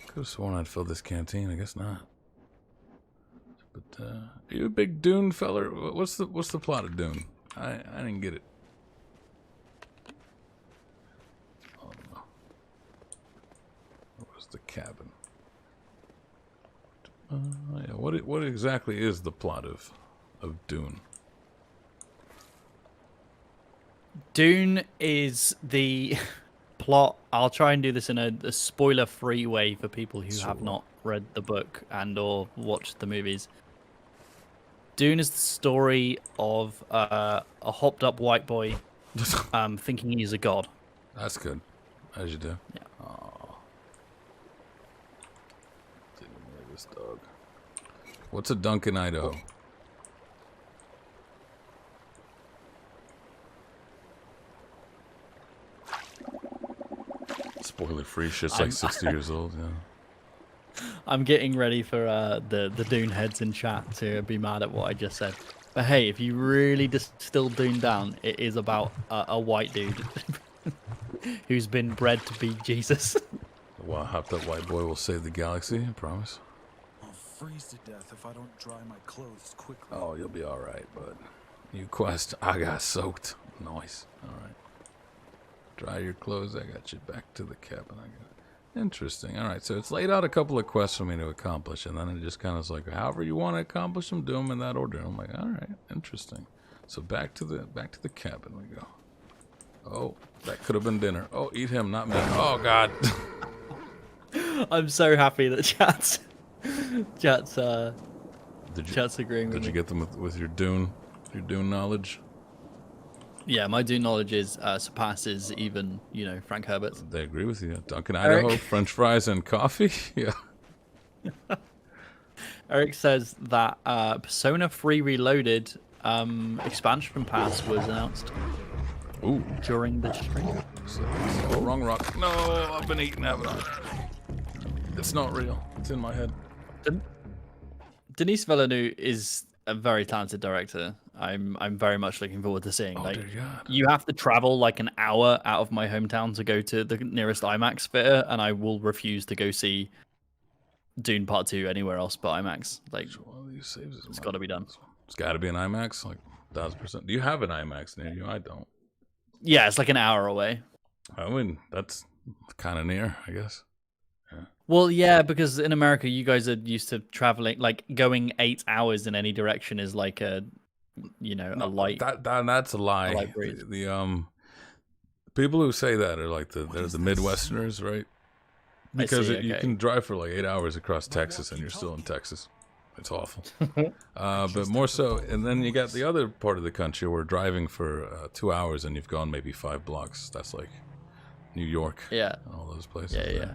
Could have sworn I'd filled this canteen. I guess not. But are you a big Dune feller? What's the plot of Dune? I didn't get it. Oh no. What was the cabin? Yeah. What exactly is the plot of Dune? Dune is the plot. I'll try and do this in a spoiler-free way for people who have not read the book and or watched the movies. Dune is the story of a hopped-up white boy thinking he's a god. That's good. As you do. Yeah. Oh. Didn't know this dog. What's a dunk in Idaho? Spoiler free shit's like 60 years old, yeah. I'm getting ready for the Dune heads in chat to be mad at what I just said. But hey, if you really distill Dune down, it is about a white dude who's been bred to be Jesus. Well, hopped up white boy will save the galaxy, I promise. I'll freeze to death if I don't dry my clothes quickly. Oh, you'll be alright, bud. You quest, I got soaked. Nice. Alright. Dry your clothes, I got you back to the cabin. I got Interesting. Alright, so it's laid out a couple of quests for me to accomplish, and then it just kind of is like, however you want to accomplish them, do them in that order. I'm like, alright, interesting. So back to the cabin we go. Oh, that could have been dinner. Oh, eat him, not me. Oh God. I'm so happy that chat's agreeing with Did me. you get them with your Dune knowledge? Yeah, my Dune knowledge surpasses even, Frank Herbert's. They agree with you. Dunkin' Eric? Idaho, French fries and coffee. Yeah. Eric says that Persona 3 Reloaded expansion pass was announced Ooh. during the stream. Oh, wrong rock. No, I've been eating, haven't I? It's not real. It's in my head. Denis Villeneuve is a very talented director. I'm very much looking forward to seeing. Oh, dear God. You have to travel like an hour out of my hometown to go to the nearest IMAX theater, and I will refuse to go see Dune Part 2 anywhere else but IMAX. Like, One of these saves is it's mine. got to be done. It's got to be an IMAX, like 1,000%. Do you have an IMAX near you? I don't. Yeah, it's like an hour away. I mean, that's kind of near, I guess. Well, yeah, because in America, you guys are used to traveling, like going 8 hours in any direction is like a light. That's a lie. A light breeze. The people who say that are like they're the Midwesterners, right? Because you okay. can drive for like 8 hours across Texas and you're still in Texas. It's awful. But more so, and then you got the other part of the country where driving for 2 hours and you've gone maybe 5 blocks. That's like New York. Yeah. And all those places. Yeah, there. yeah.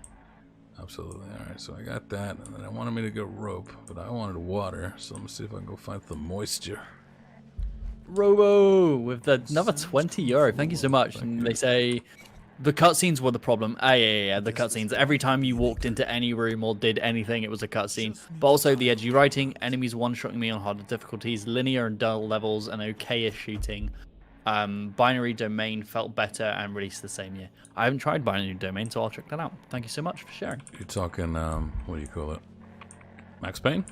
Absolutely. All right, so I got that, and then I wanted me to go rope, but I wanted water. So let me see if I can go find the moisture. Robo with another €20. Thank you so much. And they say the cutscenes were the problem. Yeah. The cutscenes. Every time you walked into any room or did anything, it was a cutscene. But also the edgy writing, enemies one-shotting me on harder difficulties, linear and dull levels, and okayish shooting. Binary Domain felt better and released the same year. I haven't tried Binary Domain, so I'll check that out. Thank you so much for sharing. You're talking, what do you call it? Max Payne?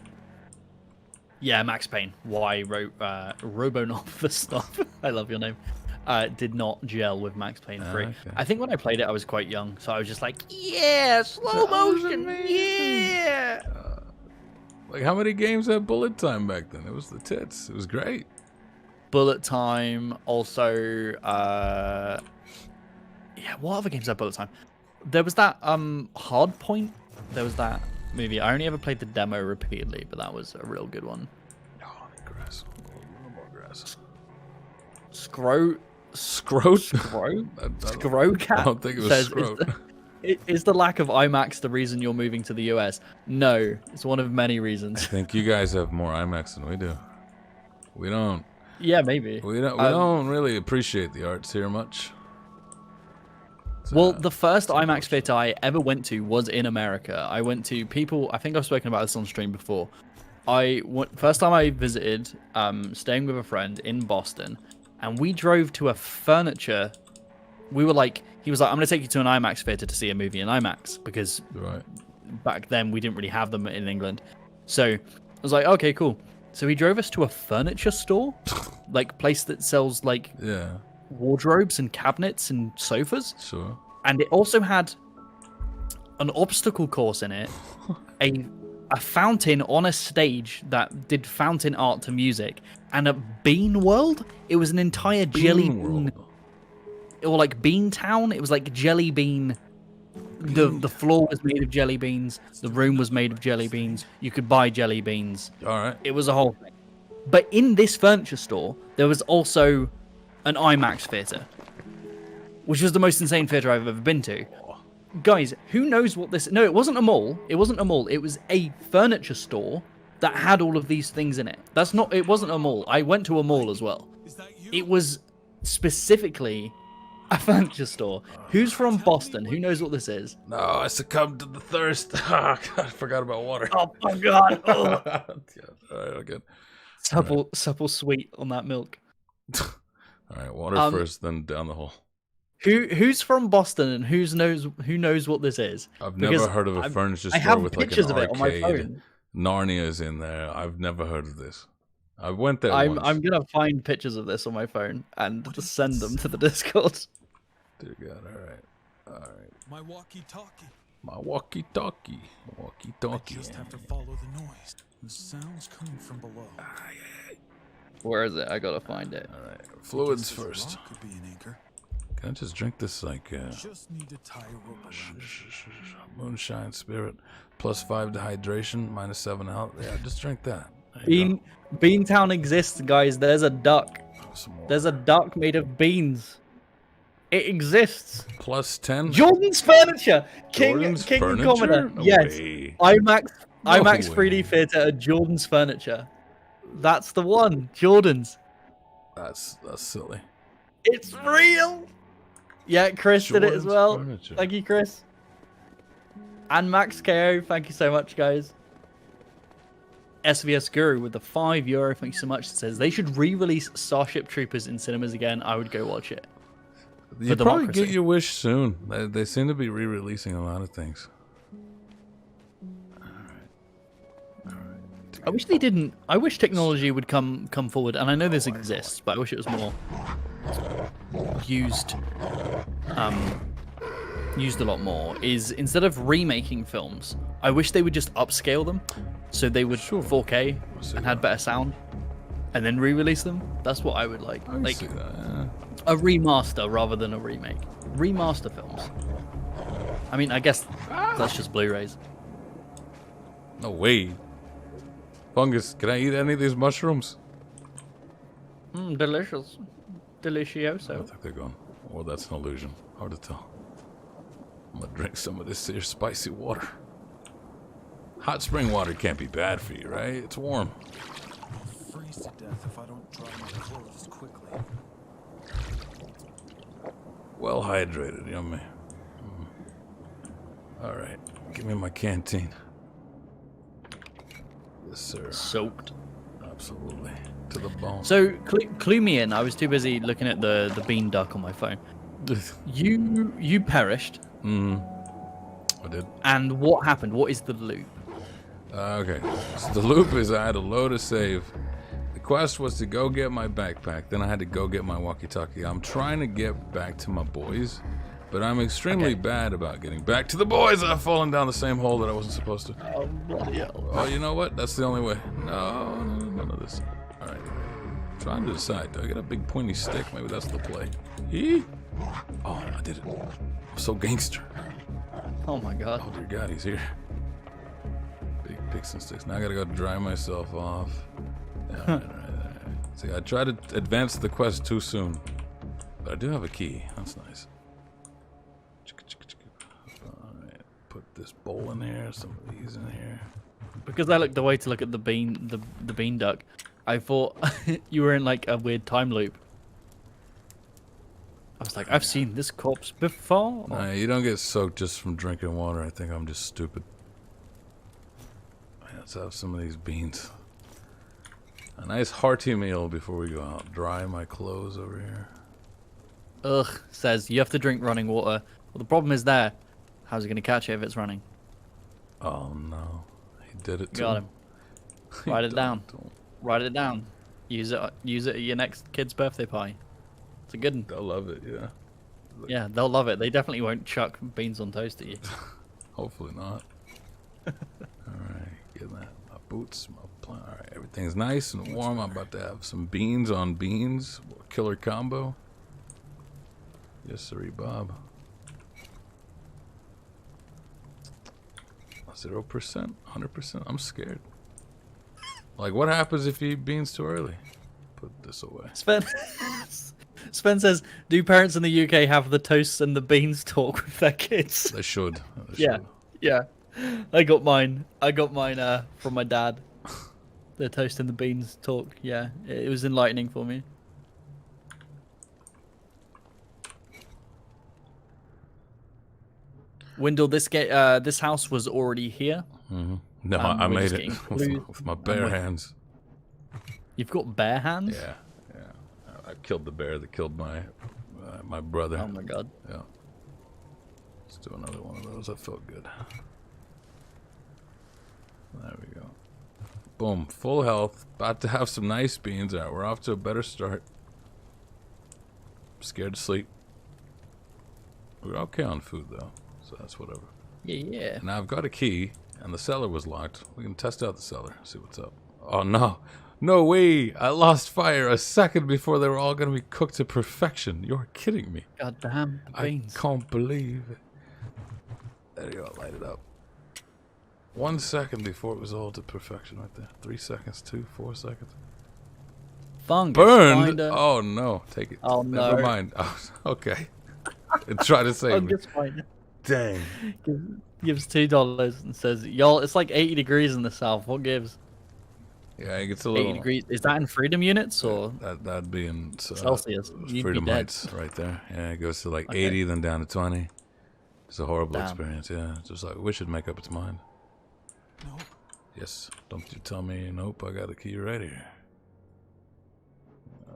Yeah, Max Payne. Why Robonoff for stuff? I love your name. Did not gel with Max Payne 3. Okay. I think when I played it, I was quite young, so I was just like, yeah, slow motion, yeah. Like, how many games had bullet time back then? It was the tits. It was great. Bullet time. Also, yeah. What other games had bullet time? There was that Hard Point. There was that movie. I only ever played the demo repeatedly, but that was a real good one. Oh, I need grass. A little more grass. Scrote? Scrocat I don't think it was says, scrote. Is the lack of IMAX the reason you're moving to the US? No, it's one of many I reasons. think you guys have more IMAX than we do. We don't. Yeah, maybe. We don't really appreciate the arts here much. Well, the first IMAX theater I ever went to was in America. I went to I think I've spoken about this on stream before. First time I visited, staying with a friend in Boston, and we drove to a furniture. He was like, I'm going to take you to an IMAX theater to see a movie in IMAX, because back then we didn't really have them in England. So I was like, okay, cool. So he drove us to a furniture store, like place that sells like wardrobes and cabinets and sofas. Sure. And it also had an obstacle course in it, a fountain on a stage that did fountain art to music, and a bean world. It was an entire jelly bean, or like Bean Town. It was like jelly bean. The floor was made of jelly beans. The room was made of jelly beans. You could buy jelly beans. All right. It was a whole thing. But in this furniture store, there was also an IMAX theater, which was the most insane theater I've ever been to. Guys, who knows what this... No, it wasn't a mall. It wasn't a mall. It was a furniture store that had all of these things in it. It wasn't a mall. I went to a mall as well. It was specifically a furniture store. Who's from Boston? Who knows what this is? No, I succumbed to the thirst. I forgot about water. Oh my god. Oh. All right, okay. Supple sweet on that milk. All right, water first, then down the hole. Who's from Boston and who knows what this is? I've never heard of a furniture store with like an arcade. Narnia's in there. I've never heard of this. I went there once. I'm gonna find pictures of this on my phone and just send them to the Discord. Dear God, all right. My walkie-talkie. My walkie-talkie. Walkie-talkie. I just have to follow the noise. The sound's coming from below. Where is it? I gotta find it. All right, fluids first. Could be an anchor. Can I just drink this like Just need to tie a rope around it. moonshine spirit, +5 dehydration, -7 health? Yeah, just drink that. Beantown exists, guys. There's a duck. Some more. There's a duck made of beans. It exists. +10. Jordan's Furniture. Jordan's King Furniture? Commoner. No Yes. way. IMAX No 3D way. Theater at Jordan's Furniture. That's the one. Jordan's. That's silly. It's real. Yeah, Chris did it as Jordan's well. Furniture. Thank you, Chris. And Max KO, thank you so much, guys. SVS Guru with the €5. Thank you so much. It says they should re-release Starship Troopers in cinemas again. I would go watch it. You probably get your wish soon. They seem to be re-releasing a lot of things. All right. I wish they didn't. I wish technology would come forward, and I know this exists, but I wish it was more used a lot more. Is instead of remaking films, I wish they would just upscale them, so they would 4K and had better sound, and then re-release them. That's what I would like. I can see that, yeah. A remaster rather than a remake. Remaster films. I mean, I guess that's just Blu-rays. No way. Fungus, can I eat any of these mushrooms? Delicious. Delicioso. I think they're gone. Or that's an illusion. Hard to tell. I'm gonna drink some of this here spicy water. Hot spring water can't be bad for you, right? It's warm. I'll freeze to death if I don't dry my clothes quickly. Well hydrated, yummy. All right, give me my canteen. Yes, sir. Soaked. Absolutely. To the bone. So, clue me in. I was too busy looking at the bean duck on my phone. You perished. I did. And what happened? What is the loop? Okay. So the loop is I had a load of save. The quest was to go get my backpack. Then I had to go get my walkie-talkie. I'm trying to get back to my boys, but I'm extremely bad about getting back to the boys. I've fallen down the same hole that I wasn't supposed to. Oh, bloody hell. Oh, you know what? That's the only way. No, none of this. All right. Trying to decide. Do I get a big pointy stick? Maybe that's the play. Eee. Oh, I did it. I'm so gangster. Oh my god. Oh, dear God, he's here. Big picks and sticks. Now I gotta go dry myself off. Yeah, all right. See, I tried to advance the quest too soon. But I do have a key. That's nice. Alright, put this bowl in here, some of these in here. Because I looked away to look at the bean duck, I thought you were in like a weird time loop. I was like, I've seen this corpse before. Nah, you don't get soaked just from drinking water. I think I'm just stupid. Let's have some of these beans. A nice hearty meal before we go out. Dry my clothes over here. Ugh, says you have to drink running water. Well, the problem is there. How's he going to catch it if it's running? Oh no. He did it to Got him. Write it down. Don't. Write it down. Use it at your next kid's birthday party. It's a good one. They'll love it, yeah. Yeah, they'll love it. They definitely won't chuck beans on toast at you. Hopefully not. Alright, get that. My boots, my plant. Alright, everything's nice and warm. I'm about to have some beans on beans. Killer combo. Yes, sirree, Bob. 0%, 100%. I'm scared. Like, what happens if you eat beans too early? Put this away. Spen says, do parents in the UK have the toasts and the beans talk with their kids? They should. Yeah, yeah. I got mine from my dad. The toast and the beans talk. Yeah, it was enlightening for me. Wendell, this house was already here. Mm-hmm. No, I made it with my bare hands. You've got bare hands? Yeah, yeah. I killed the bear that killed my brother. Oh my god. Yeah. Let's do another one of those. That felt good. There we go. Boom. Full health. About to have some nice beans. Alright, we're off to a better start. Scared to sleep. We're okay on food though, so that's whatever. Yeah. Now I've got a key, and the cellar was locked. We can test out the cellar, see what's up. Oh no. No way! I lost fire a second before they were all going to be cooked to perfection. You're kidding me. God damn, the beans. I can't believe it. There you go, light it up. 1 second before it was all to perfection right there. 3 seconds, 2, 4 seconds. Fungus Burned? finder. Oh no, take it. Oh no. Never mind. Oh, okay. Try to save me. Fungus finder. Dang. Gives $2 and says, y'all, it's like 80 degrees in the south. What gives? Yeah, it gets a 80 little... degrees. Is that in freedom units or That'd be in Celsius? You'd Freedom be dead. Heights right there. Yeah, it goes to like Okay. 80, then down to 20. It's a horrible Damn. experience, yeah. Just like, we should make up its mind. No. Yes, don't you tell me, nope, I got a key right here.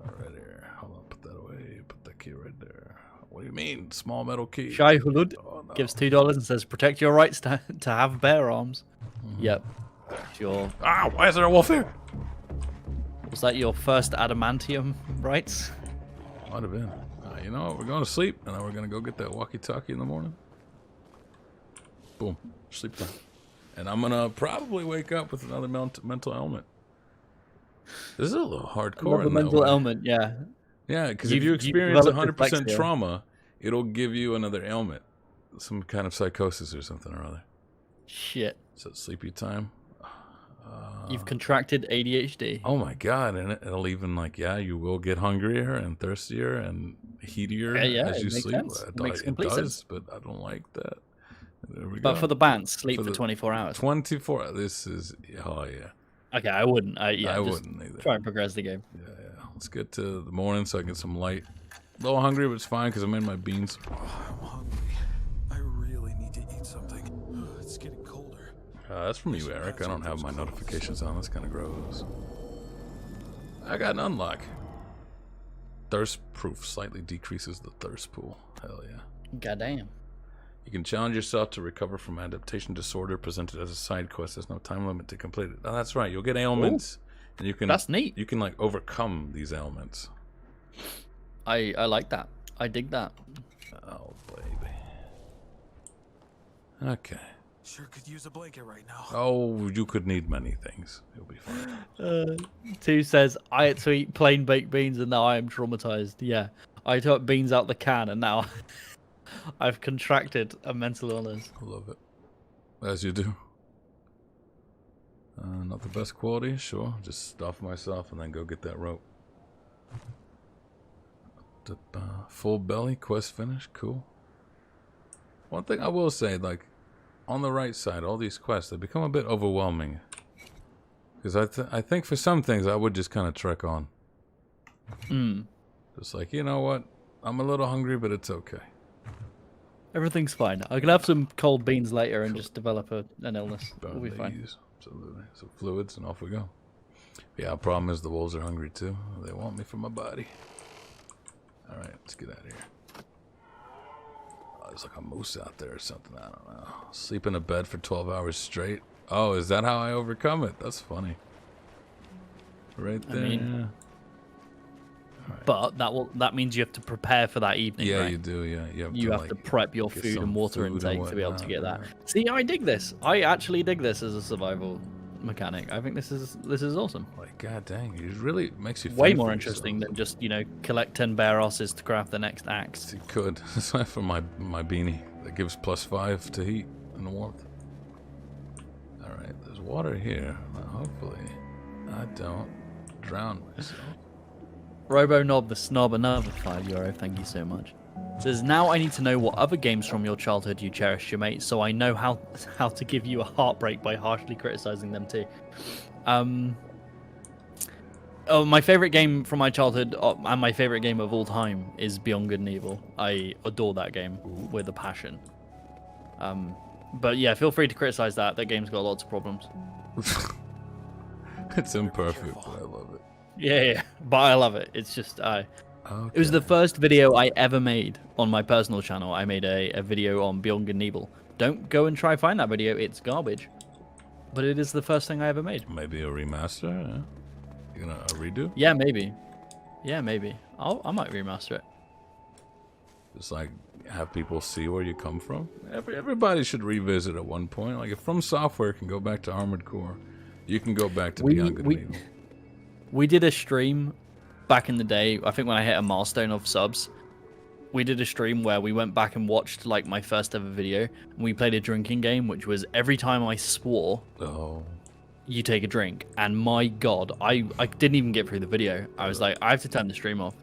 Right here. Hold on, put that away. Put that key right there. What do you mean? Small metal key. Shai Hulud Oh, no. gives $2 and says, protect your rights to have bare arms. Yep. Sure. Ah, why is there a wolf here? Was that your first adamantium rights? Might have been. You know what? We're going to sleep, and then we're going to go get that walkie-talkie in the morning. Boom. Sleep time. And I'm going to probably wake up with another mental ailment. This is a little hardcore. The in that mental way. ailment, yeah. Yeah, because if You've- you you've experience developed 100% dyslexia. trauma, it'll give you another ailment. Some kind of psychosis or something or other. Shit. So sleepy time. You've contracted ADHD. Oh my god, and it'll even like, yeah, you will get hungrier and thirstier and heatier Yeah, as it you makes sleep. sense. It makes complete does, sense. but I don't like that. There we But go. for the band, sleep For for the 24 hours. 24, this is, oh yeah. Okay, I wouldn't. I I just wouldn't either. try and progress the game. Yeah. Let's get to the morning so I get some light. A little hungry, but it's fine because I'm in my beans. Oh, I'm hungry. I really need to eat something. It's getting colder. That's from you, Eric. I don't have my notifications on. That's kind of gross. I got an unlock. Thirst proof slightly decreases the thirst pool. Hell yeah. Goddamn. You can challenge yourself to recover from adaptation disorder presented as a side quest. There's no time limit to complete it. Oh, that's right. You'll get ailments, and you can. That's neat. You can like overcome these ailments. I like that. I dig that. Oh baby. Okay. Sure could use a blanket right now. Oh, you could need many things. You'll be fine. 2 says, I had to eat plain baked beans and now I am traumatized. Yeah. I took beans out the can and now I've contracted a mental illness. I love it. As you do. Not the best quality, sure. Just stuff myself and then go get that rope. Full belly, quest finish, cool. One thing I will say, like, on the right side, all these quests, they become a bit overwhelming. Because I think for some things, I would just kind of trek on. Just like, you know what? I'm a little hungry, but it's okay. Everything's fine. I can have some cold beans later and just develop an illness. We'll be fine. Absolutely. So fluids and off we go. Yeah, the problem is the wolves are hungry too. They want me for my body. Alright, let's get out of here. Oh, there's like a moose out there or something. I don't know. Sleep in a bed for 12 hours straight. Oh, is that how I overcome it? That's funny. Right there. I mean, but that means you have to prepare for that evening. Yeah, right? you do. Yeah, you have to prep your food and water intake to be able to get that. See, I dig this. I actually dig this as a survival mechanic. I think this is awesome. Like, god dang, it really makes you way more interesting than just collect 10 bear osses to craft the next axe. You could. Aside from my beanie that gives +5 to heat and warmth. All right, there's water here. Now, hopefully, I don't drown myself. RoboKnob the Snob, another €5. Thank you so much. Says, now I need to know what other games from your childhood you cherish, your mate, so I know how to give you a heartbreak by harshly criticizing them too. Oh, my favorite game from my childhood and my favorite game of all time is Beyond Good and Evil. I adore that game with a passion. But yeah, feel free to criticize that. That game's got lots of problems. It's imperfect, but I love it. Yeah, but I love it. It's just Okay. It was the first video I ever made on my personal channel. I made a video on Beyond Good and Evil. Don't go and try find that video. It's garbage. But it is the first thing I ever made. Maybe a remaster? Yeah. You gonna redo? Yeah, maybe. Yeah, maybe. I might remaster it. Just like have people see where you come from. Everybody should revisit at one point. Like if From Software can go back to Armored Core, you can go back to Beyond Good and Evil. We did a stream back in the day. I think when I hit a milestone of subs, we did a stream where we went back and watched like my first ever video. And we played a drinking game, which was every time I swore, you take a drink. And my God, I didn't even get through the video. I was like, I have to turn the stream off.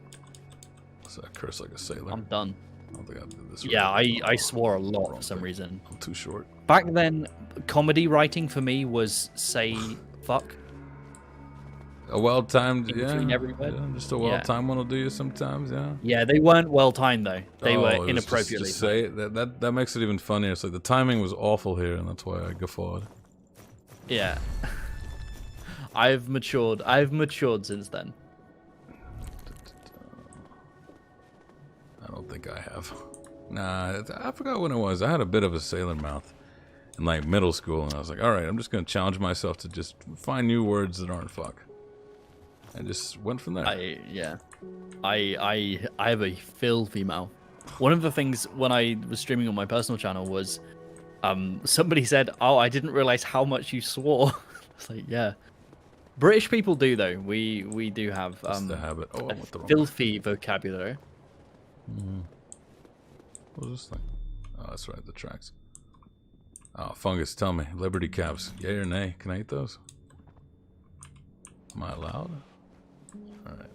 So I curse like a sailor. I'm done. I don't think I did this. Yeah, I swore a lot for some reason. I'm too short. Back then, comedy writing for me was say fuck. A well-timed, Between every word. yeah, just a well-timed one will do you sometimes, yeah. Yeah, they weren't well-timed though. They were inappropriately. Just say it. That makes it even funnier. It's like the timing was awful here, and that's why I guffawed. Yeah. I've matured. I've matured since then. I don't think I have. Nah, I forgot when it was. I had a bit of a sailor mouth in like middle school, and I was like, all right, I'm just gonna challenge myself to just find new words that aren't fuck. I just went from there. I have a filthy mouth. One of the things when I was streaming on my personal channel was, somebody said, "Oh, I didn't realize how much you swore." It's like, yeah, British people do though. We do have the habit. Oh, I went the wrong filthy vocabulary. What was this thing? Oh, that's right, the tracks. Oh, fungus, tell me, Liberty Caps, yay or nay? Can I eat those? Am I allowed? Alright.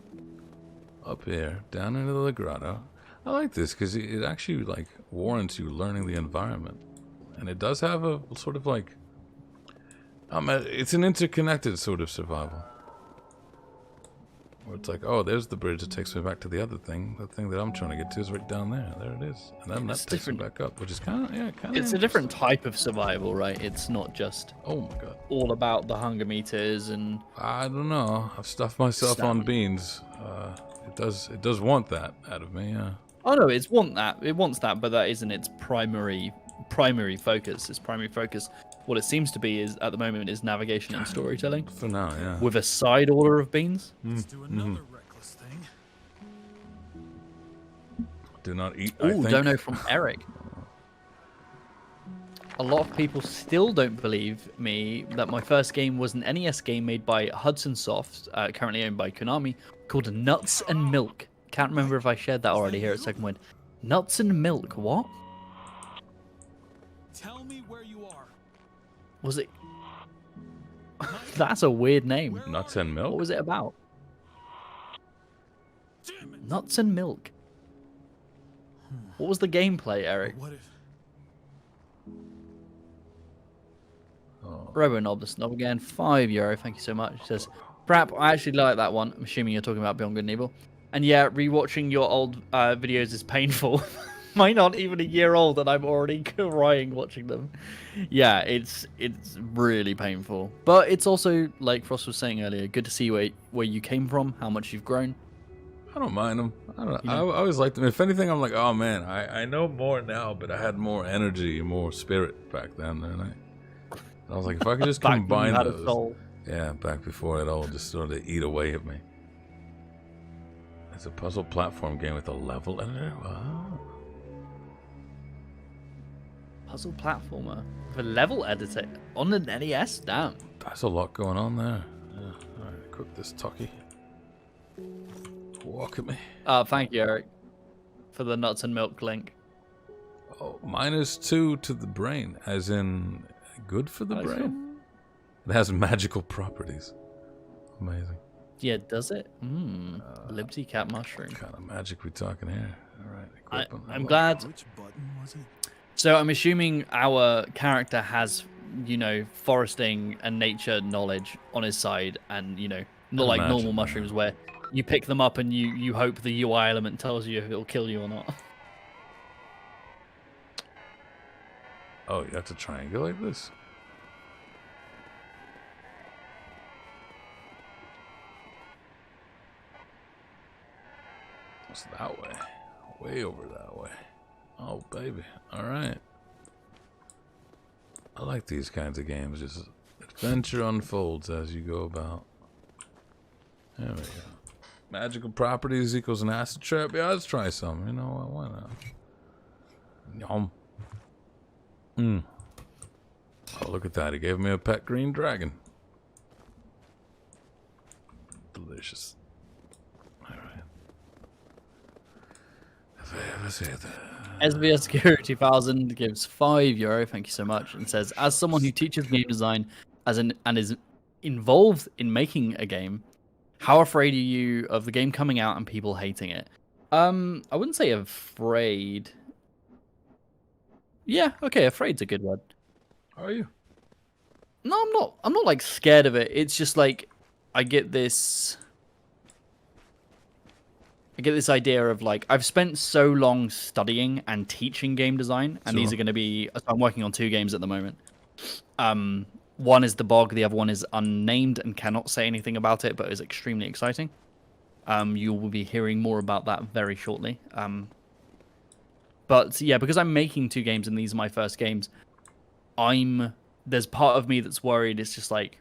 Up here, down into the grotto. I like this because it actually like warrants you learning the environment. And it does have a sort of like it's an interconnected sort of survival. Where it's like, oh, there's the bridge that takes me back to the other thing. The thing that I'm trying to get to is right down there. There it is. And then that takes me back up, which is kind of It's a different type of survival, right? It's not just oh my god, all about the hunger meters and I don't know. I've stuffed myself on beans. It does want that out of me, yeah. Oh no, it wants that, but that isn't its primary focus. Its primary focus, what it seems to be is at the moment, is navigation and storytelling. For now, yeah. With a side order of beans. Let's do another reckless thing. Do not eat. Ooh, dono from Eric. A lot of people still don't believe me that my first game was an NES game made by Hudson Soft, currently owned by Konami, called Nuts and Milk. Can't remember if I shared that already here at Second Wind. Nuts and Milk, what? Tell me where you are. Was it? That's a weird name. Nuts and Milk? What was it about? Damn it. Nuts and Milk. What was the gameplay, Eric? What if? RoboNob, the snob again, €5. Thank you so much. He says, "Crap, I actually like that one." I'm assuming you're talking about Beyond Good and Evil. And yeah, rewatching your old videos is painful. Mine aren't even a year old, and I'm already crying watching them. Yeah, it's really painful. But it's also, like Frost was saying earlier, good to see where you came from, how much you've grown. I don't mind them. I always liked them. If anything, I'm like, oh man, I know more now, but I had more energy, more spirit back then, didn't I was like, if I could just combine those. Yeah, back before it all just sort of eat away at me. It's a puzzle platform game with a level editor? Wow. Puzzle platformer with a level editor on the NES? Damn. That's a lot going on there. Yeah. Alright, equip this Tucky. Walk at me. Thank you, Eric, for the nuts and milk link. Oh, -2 to the brain, as in good for the brain? It has magical properties. Amazing. Yeah, does it? Liberty Cat Mushroom. What kind of magic we talking here? Alright, I'm glad. Which button was it? So I'm assuming our character has, foresting and nature knowledge on his side, and, not like normal mushrooms where you pick them up and you hope the UI element tells you if it'll kill you or not. Oh, you have to triangulate this? What's that way? Way over that way. Oh, baby. Alright. I like these kinds of games. Just adventure unfolds as you go about. There we go. Magical properties equals an acid trap. Yeah, let's try some. You know what? Why not? Yum. Oh, look at that. He gave me a pet green dragon. Delicious. Alright. SVS 2000 gives €5. Thank you so much, and says, "As someone who teaches game design and is involved in making a game, how afraid are you of the game coming out and people hating it?" I wouldn't say afraid. Yeah, okay, afraid's a good word. Are you? No, I'm not. I'm not like scared of it. It's just like I get this idea of like I've spent so long studying and teaching game design, and these are going to be. I'm working on 2 games at the moment. One is The Bog, the other one is unnamed and cannot say anything about it, but is extremely exciting. You will be hearing more about that very shortly. But yeah, because I'm making 2 games and these are my first games, there's part of me that's worried. It's just like,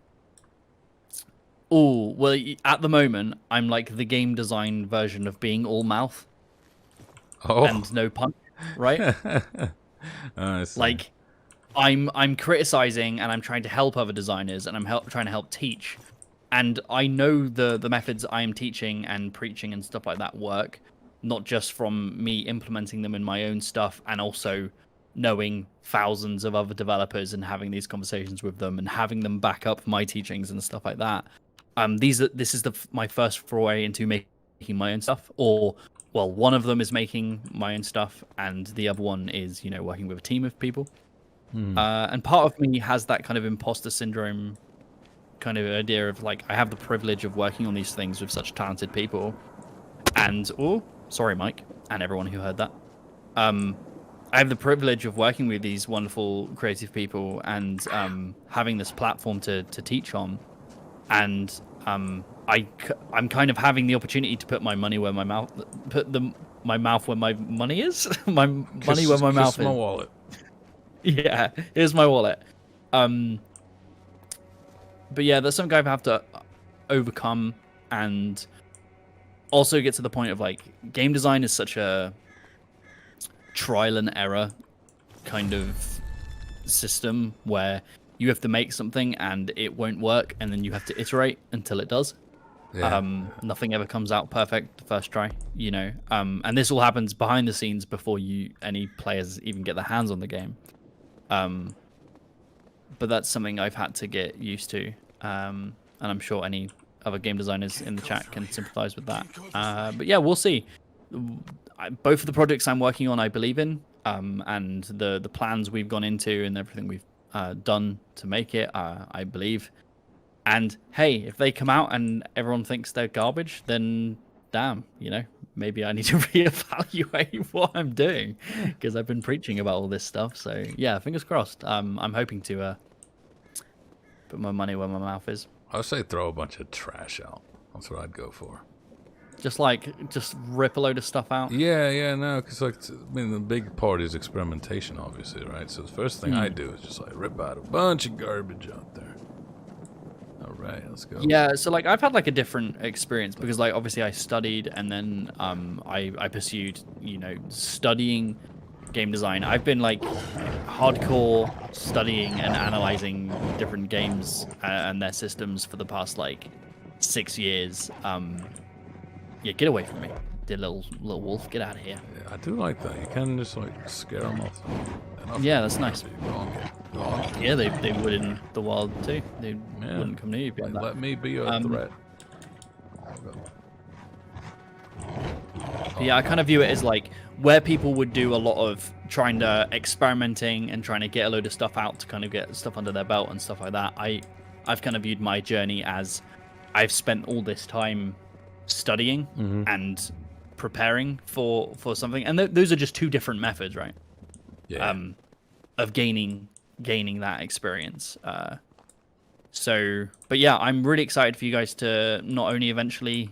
oh, well, at the moment, I'm like the game design version of being all mouth and no punch, right? Like, I'm criticizing and I'm trying to help other designers and I'm trying to help teach. And I know the methods I am teaching and preaching and stuff like that work, not just from me implementing them in my own stuff, and also knowing thousands of other developers and having these conversations with them and having them back up my teachings and stuff like that. This is my first foray into making my own stuff, or well, one of them is making my own stuff, and the other one is working with a team of people. And part of me has that kind of imposter syndrome kind of idea of like I have the privilege of working on these things with such talented people, and sorry, Mike, and everyone who heard that. I have the privilege of working with these wonderful creative people and having this platform to teach on. And I'm kind of having the opportunity to put my money where my mouth, my mouth where my money is, my money where my mouth is. My wallet. Yeah, here's my wallet. But yeah, that's something I have to overcome, and also get to the point of like game design is such a trial and error kind of system where you have to make something and it won't work, and then you have to iterate until it does. Yeah. Nothing ever comes out perfect the first try, and this all happens behind the scenes before any players even get their hands on the game. But that's something I've had to get used to, and I'm sure any other game designers in the chat can sympathize with that. But yeah, we'll see. both of the projects I'm working on, I believe in, and the plans we've gone into and everything we've done to make it, I believe. And hey, if they come out and everyone thinks they're garbage, then damn, maybe I need to reevaluate what I'm doing, because I've been preaching about all this stuff. So yeah, fingers crossed. I'm hoping to put my money where my mouth is. I'd say throw a bunch of trash out. That's what I'd go for. Just rip a load of stuff out. Yeah, no, because the big part is experimentation, obviously, right? So the first thing I do is just rip out a bunch of garbage out there. All right, let's go. Yeah, so I've had a different experience, because obviously I studied, and then I pursued studying game design. I've been hardcore studying and analyzing different games and their systems for the past 6 years. Yeah, get away from me, dear little wolf. Get out of here. Yeah, I do like that. You can just scare them off. Yeah, that's nice. Go on. Yeah, they would in the wild too. They wouldn't come near you. Let me be a threat. Yeah, I kind of view it as where people would do a lot of trying to experimenting and trying to get a load of stuff out to kind of get stuff under their belt and stuff like that. I've kind of viewed my journey as I've spent all this time studying and preparing for something, and those are just two different methods, right? Yeah. Of gaining that experience. But yeah, I'm really excited for you guys to not only eventually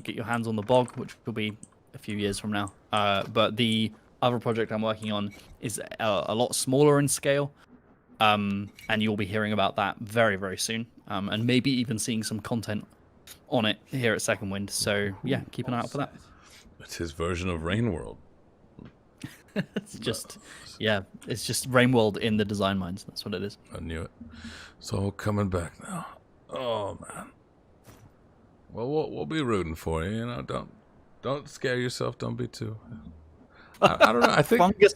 get your hands on the bog, which will be a few years from now, but the other project I'm working on is a lot smaller in scale, and you'll be hearing about that very, very soon, and maybe even seeing some content on it here at Second Wind. So yeah, keep an eye out for that. It's his version of Rain World. It's just Rain World in the design minds. That's what it is. I knew it. So coming back now. Oh man. Well, we'll be rooting for you. Don't scare yourself. Don't be too. I don't know. I think. Fungus.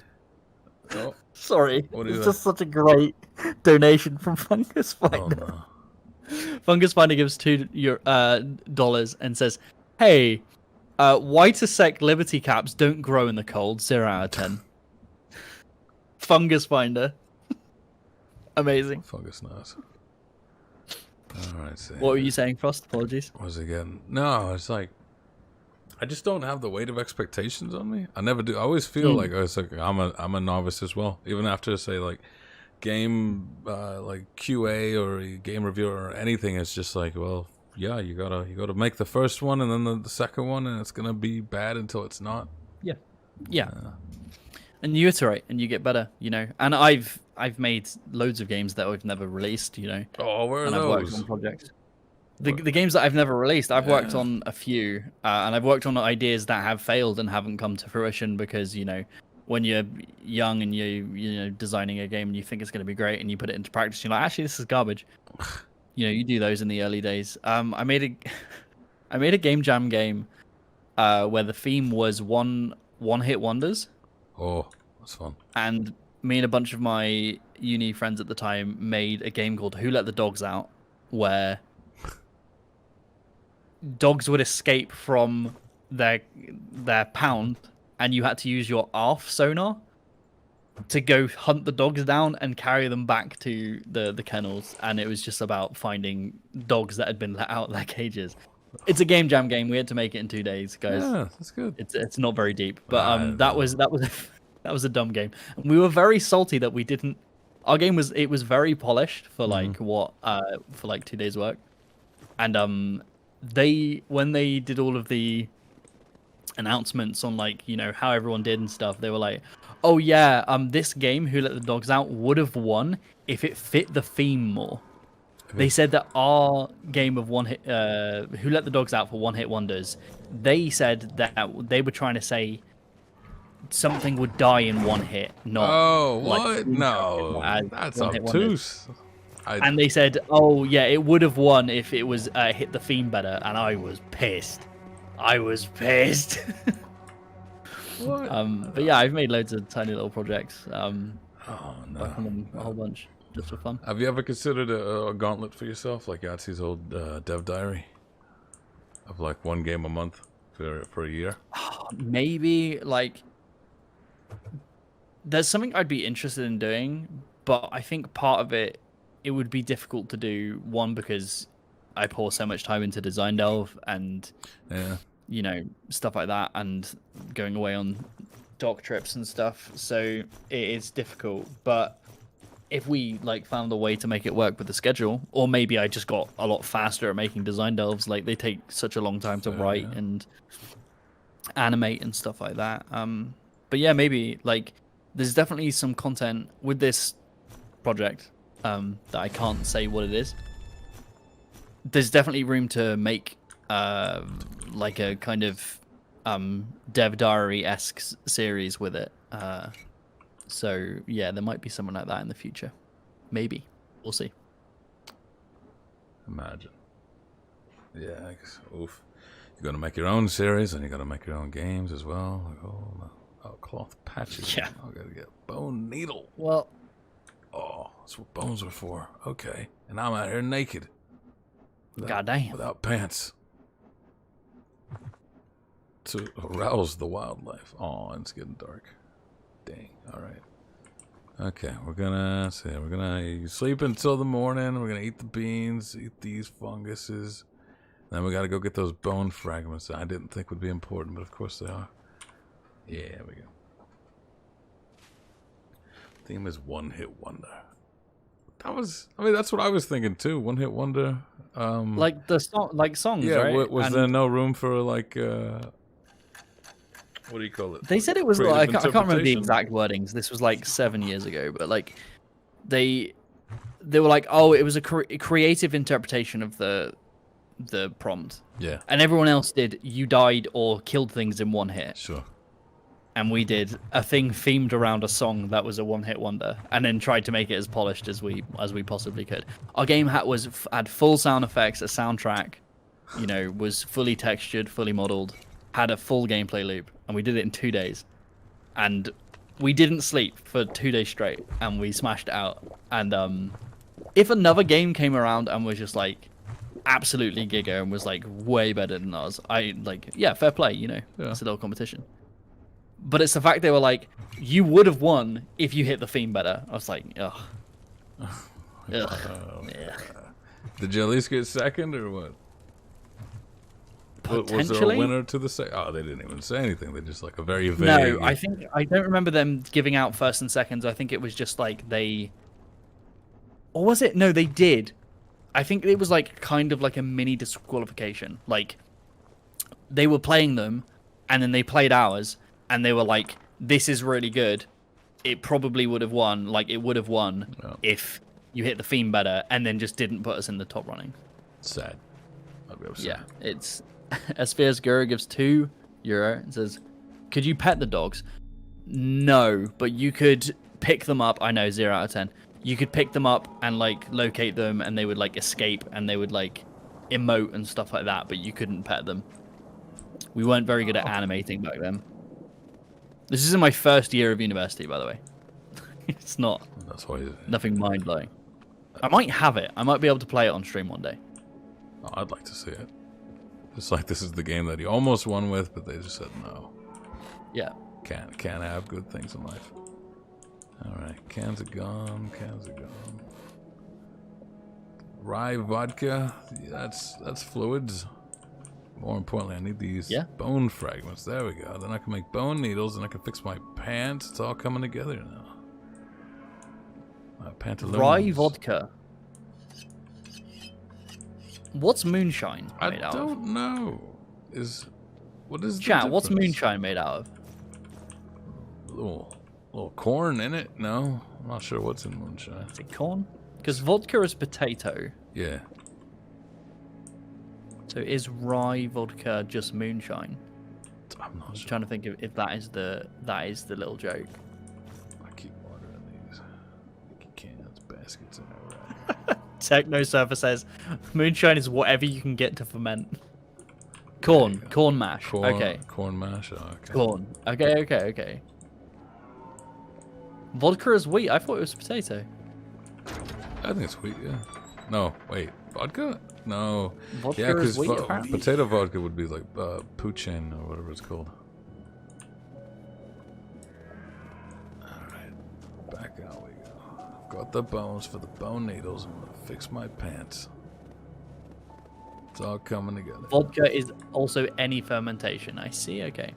Oh, sorry, it's just such a great donation from Fungus Finder. Oh, no. Fungus Finder gives $2 and says, "Hey, whiter sec Liberty caps don't grow in the cold. 0 out of 10." Fungus Finder. Amazing. Fungus knows. All right. So, what were you saying, Frost? Apologies. What was it again? No, it's I just don't have the weight of expectations on me. I never do. I always feel I'm a novice as well. Even after say game QA or a game reviewer or anything, it's just well, yeah, you gotta make the first one and then the second one, and it's gonna be bad until it's not. Yeah. And you iterate and you get better, And I've made loads of games that I've never released, Oh, where are and those? I've worked on projects. The games that I've never released, I've worked on a few, and I've worked on ideas that have failed and haven't come to fruition because when you're young and you're designing a game and you think it's going to be great and you put it into practice, you're like, actually, this is garbage. You do those in the early days. I made a game jam game where the theme was one hit wonders. Oh, that's fun. And me and a bunch of my uni friends at the time made a game called Who Let the Dogs Out, where dogs would escape from their pound, and you had to use your ARF sonar to go hunt the dogs down and carry them back to the kennels. And it was just about finding dogs that had been let out of their cages. It's a game jam game. We had to make it in 2 days, guys. Yeah, that's good. It's not very deep, but that was a dumb game. And we were very salty that we didn't. Our game was very polished for for 2 days work, and when they did all of the announcements on how everyone did and stuff, they were like, oh yeah, this game Who Let the Dogs Out would have won if it fit the theme more. They said that our game of Who Let the Dogs Out for one hit wonders, they said that they were trying to say something would die in one hit, not what? No, that's obtuse. And they said, oh yeah, it would have won if it was hit the theme better, and I was pissed. What? But yeah, I've made loads of tiny little projects. Oh no, a whole bunch just for fun. Have you ever considered a gauntlet for yourself, like Yahtzee's old dev diary, of one game a month for a year? maybe like there's something I'd be interested in doing, but I think part of it would be difficult to do. One, because I pour so much time into Design Delve and you know, stuff like that, and going away on dock trips and stuff. So it is difficult, but if we like found a way to make it work with the schedule, or maybe I just got a lot faster at making Design Delves, like they take such a long time to write and animate and stuff like that. But yeah, maybe like there's definitely some content with this project that I can't say what it is. There's definitely room to make like a kind of Dev Diary-esque series with it. So yeah, there might be something like that in the future. Maybe. We'll see. Imagine. Yeah, oof. You got to make your own series, and you got to make your own games as well. Like, oh, cloth patches. Yeah. I got to get bone needle. Well. Oh, that's what bones are for. Okay. And I'm out here naked. Goddamn. Without pants. To arouse the wildlife. Oh, it's getting dark. Dang. All right. Okay, we're gonna sleep until the morning. We're gonna eat the beans, eat these funguses. Then we gotta go get those bone fragments that I didn't think would be important, but of course they are. Yeah, there we go. Theme is one-hit wonder. That's what I was thinking too. One-hit wonder. Like the song, like songs, yeah, right? Was there no room for like what do you call it? They said it was like, I can't remember the interpretation? exact wordings. This was like 7 years ago, but like they were like, oh, it was a creative interpretation of the prompt. Yeah. And everyone else did you died or killed things in one hit. Sure. And we did a thing themed around a song that was a one-hit wonder, and then tried to make it as polished as we possibly could. Our game had full sound effects, a soundtrack, you know, was fully textured, fully modeled, had a full gameplay loop, and we did it in 2 days. And we didn't sleep for 2 days straight, and we smashed it out. And if another game came around and was just like absolutely giga and was like way better than ours, yeah, fair play, you know, it's a little competition. But it's the fact they were like, you would have won if you hit the theme better. I was like, ugh. Yeah. Did you at least get second or what? Was there a Potentially? winner to the second? Oh, they didn't even say anything. They just like a very vague. No, I don't remember them giving out first and seconds. I think it was just like or was it? No, they did. I think it was like kind of like a mini disqualification. Like they were playing them, and then they played ours, and they were like, "This is really good. It probably would have won. Like it would have won if you hit the theme better," and then just didn't put us in the top running. Sad. I'd be upset. Yeah, it's Aspears Guru gives €2. It says, "Could you pet the dogs?" No, but you could pick them up. I know, 0 out of 10. You could pick them up and like locate them, and they would like escape, and they would like emote and stuff like that. But you couldn't pet them. We weren't very good at animating back then. This is in my first year of university, by the way. It's not. That's why. Nothing mind blowing. I might have it. I might be able to play it on stream one day. Oh, I'd like to see it. Just like this is the game that he almost won with, but they just said no. Yeah. Can't have good things in life. All right, cans are gone. Cans are gone. Rye vodka. Yeah, that's fluids. More importantly, I need these bone fragments. There we go. Then I can make bone needles, and I can fix my pants. It's all coming together now. My pantaloons. Rye vodka. What's moonshine made out of? I don't know. What is Chat, the what's difference? moonshine made out of? Little corn in it? No, I'm not sure what's in moonshine. Is it corn? Because vodka is potato. Yeah. So is rye vodka just moonshine? I'm not sure. Trying to think if that is the little joke. I keep ordering these cans, baskets, and all right. Techno Surfer says, moonshine is whatever you can get to ferment. Corn mash. Okay. Corn mash. Oh, okay. Corn. Okay. Vodka is wheat. I thought it was potato. I think it's wheat. Yeah. No, wait. Vodka? No. Vodka yeah, is because wheat, apparently? potato vodka would be like poutine or whatever it's called. back out we go. Got the bones for the bone needles. I'm gonna fix my pants. It's all coming together. Vodka is also any fermentation. I see. Okay.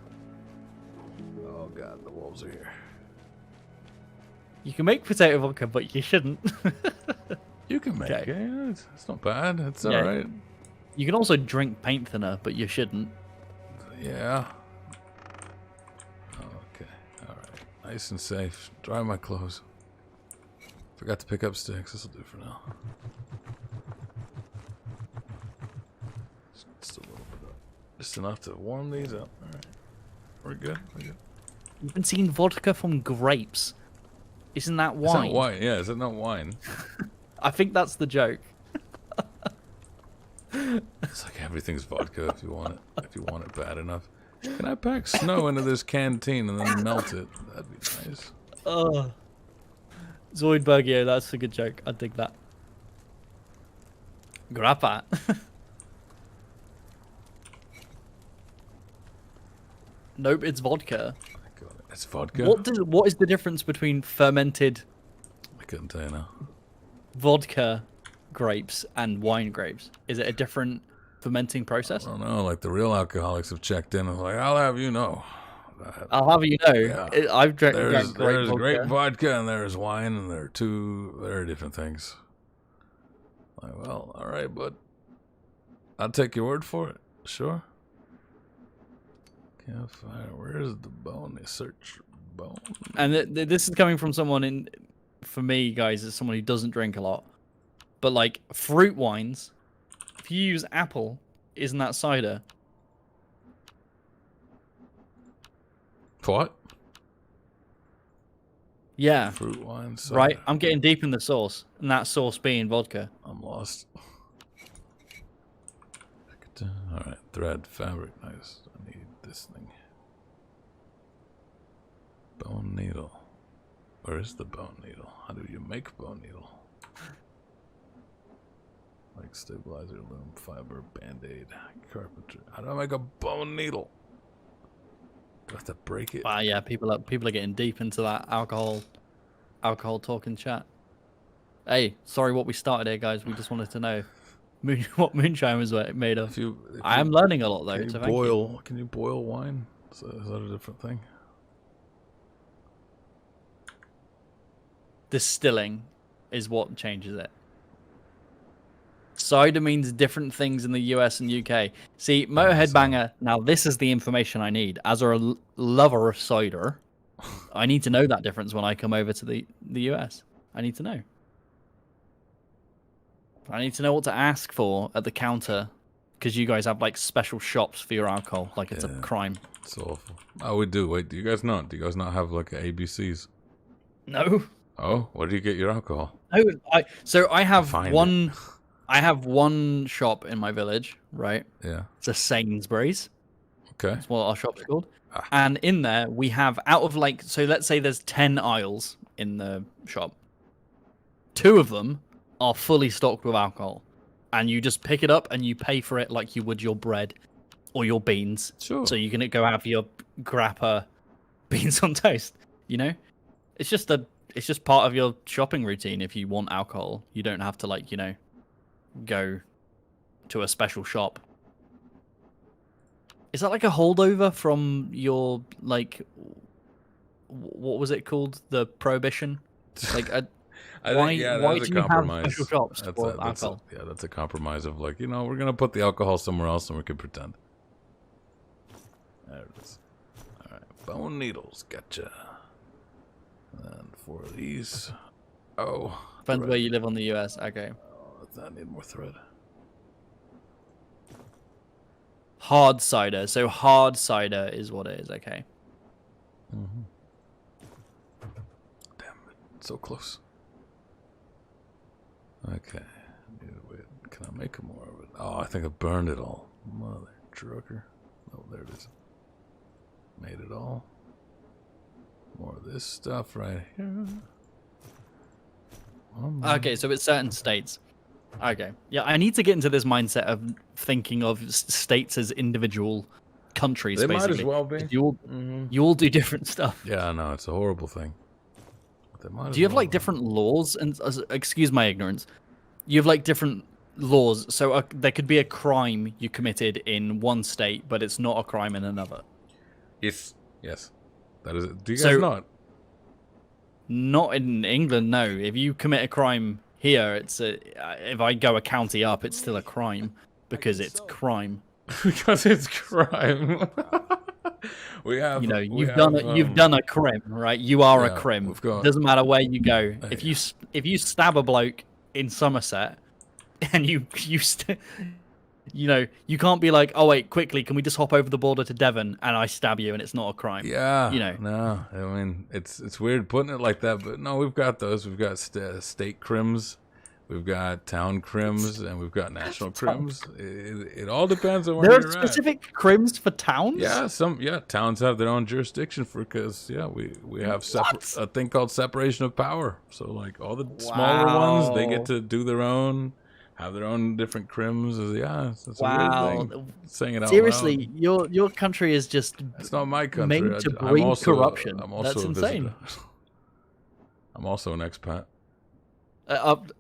Oh god, the wolves are here. You can make potato vodka, but you shouldn't. You can make Okay. it. It's not bad. It's Yeah. alright. You can also drink paint thinner, but you shouldn't. Yeah. Okay. Alright. Nice and safe. Dry my clothes. Forgot to pick up sticks. This'll do for now. Just a little bit up. Just enough to warm these up. Alright. We're good. We're good. You've been seeing vodka from grapes. Isn't that It's wine? not wine. Yeah, is it not wine? I think that's the joke. It's like everything's vodka if you want it. If you want it bad enough. Can I pack snow into this canteen and then melt it? That'd be nice. Zoidbergio, that's a good joke. I dig that. Grappa. Nope, it's vodka. I got it. It's vodka? What is the difference between fermented I couldn't tell you now. vodka grapes and wine grapes? Is it a different fermenting process? I don't know. Like the real alcoholics have checked in and like, I'll have you know. I'll have you know, Yeah. I've drank There's grape vodka. grape vodka and there's wine and they're two very different things. Like, well, all right, but I'll take your word for it. Sure. Campfire. Where's the bone? They search bone. And this is coming from someone for me, guys, is someone who doesn't drink a lot. But like fruit wines, if you use apple, isn't that cider? What? Yeah. Fruit wine. Cider. Right? I'm getting deep in the sauce, and that sauce being vodka. I'm lost. All right, thread, fabric, nice. I need this thing. Bone needle. Where is the bone needle? How do you make bone needle? Like stabilizer, loom, fiber, band-aid, carpentry. How do I make a bone needle? Do I have to break it? Wow, yeah, people are getting deep into that alcohol talk and chat. Hey, sorry what we started here, guys. We just wanted to know what moonshine was made of. I am learning a lot though. Can you So thank you. boil? Can you boil wine? Is that a different thing? Distilling is what changes it. Cider means different things in the US and UK. See, Motorhead Banger, now this is the information I need. As a lover of cider, I need to know that difference when I come over to the US. I need to know. I need to know what to ask for at the counter, because you guys have like special shops for your alcohol, like it's a crime. It's awful. Oh, we do. Wait, do you guys not? Do you guys not have like ABCs? No. Oh, where do you get your alcohol? No, I have Find one. I have one shop in my village, right? Yeah. It's a Sainsbury's. Okay. That's what our shop's called. And in there, we have out of like, so let's say there's 10 aisles in the shop. 2 of them are fully stocked with alcohol. And you just pick it up and you pay for it like you would your bread or your beans. Sure. So you can go have your grappa beans on toast, you know? It's just part of your shopping routine. If you want alcohol, you don't have to like, you know, go to a special shop. Is that like a holdover from your, like, what was it called? The Prohibition? Like, why do you have special shops for alcohol? That's a compromise of like, you know, we're going to put the alcohol somewhere else and we can pretend. There it is. All right, bone needles, gotcha. And 4 of these. Oh. Depends thread. where you live on the US. Okay. Oh, I need more thread. Hard cider. So hard cider is what it is. Okay. Mm-hmm. Damn it. So close. Okay. Can I make more of it? Oh, I think I burned it all. Mother trucker. Oh, there it is. Made it all. More of this stuff right here. Okay, so it's certain states. Okay. Yeah, I need to get into this mindset of thinking of states as individual countries, They basically. might as well be. You all do different stuff. Yeah, no, it's a horrible thing. They might Do you as have like well. different laws? And excuse my ignorance. You have like different laws, so there could be a crime you committed in one state, but it's not a crime in another. Yes. Yes. That is it. Do you So- guys not? Not in England, no. If you commit a crime here, it's if I go a county up, it's still a crime because it's crime. Because it's crime. We have. You know, we you've have, done a crime, right? You are yeah, a crime. we've got- Doesn't matter where you go. Hey. If you stab a bloke in Somerset, and you know, you can't be like, oh wait, quickly, can we just hop over the border to Devon and I stab you and it's not a crime? Yeah. You know. No, I mean it's weird putting it like that, but no, we've got those. We've got state crims, we've got town crims, and we've got national crims. It all depends on where There are you're specific crimes for towns. at. Yeah, towns have their own jurisdiction for because we have a thing called separation of power. So like all the smaller ones, they get to do their own. Have their own different crims. Yeah, it's a weird thing. Saying it out Seriously, loud. your country is just It's not my country. made to I'm breed also, corruption. I'm also That's a insane. visitor. I'm also an expat.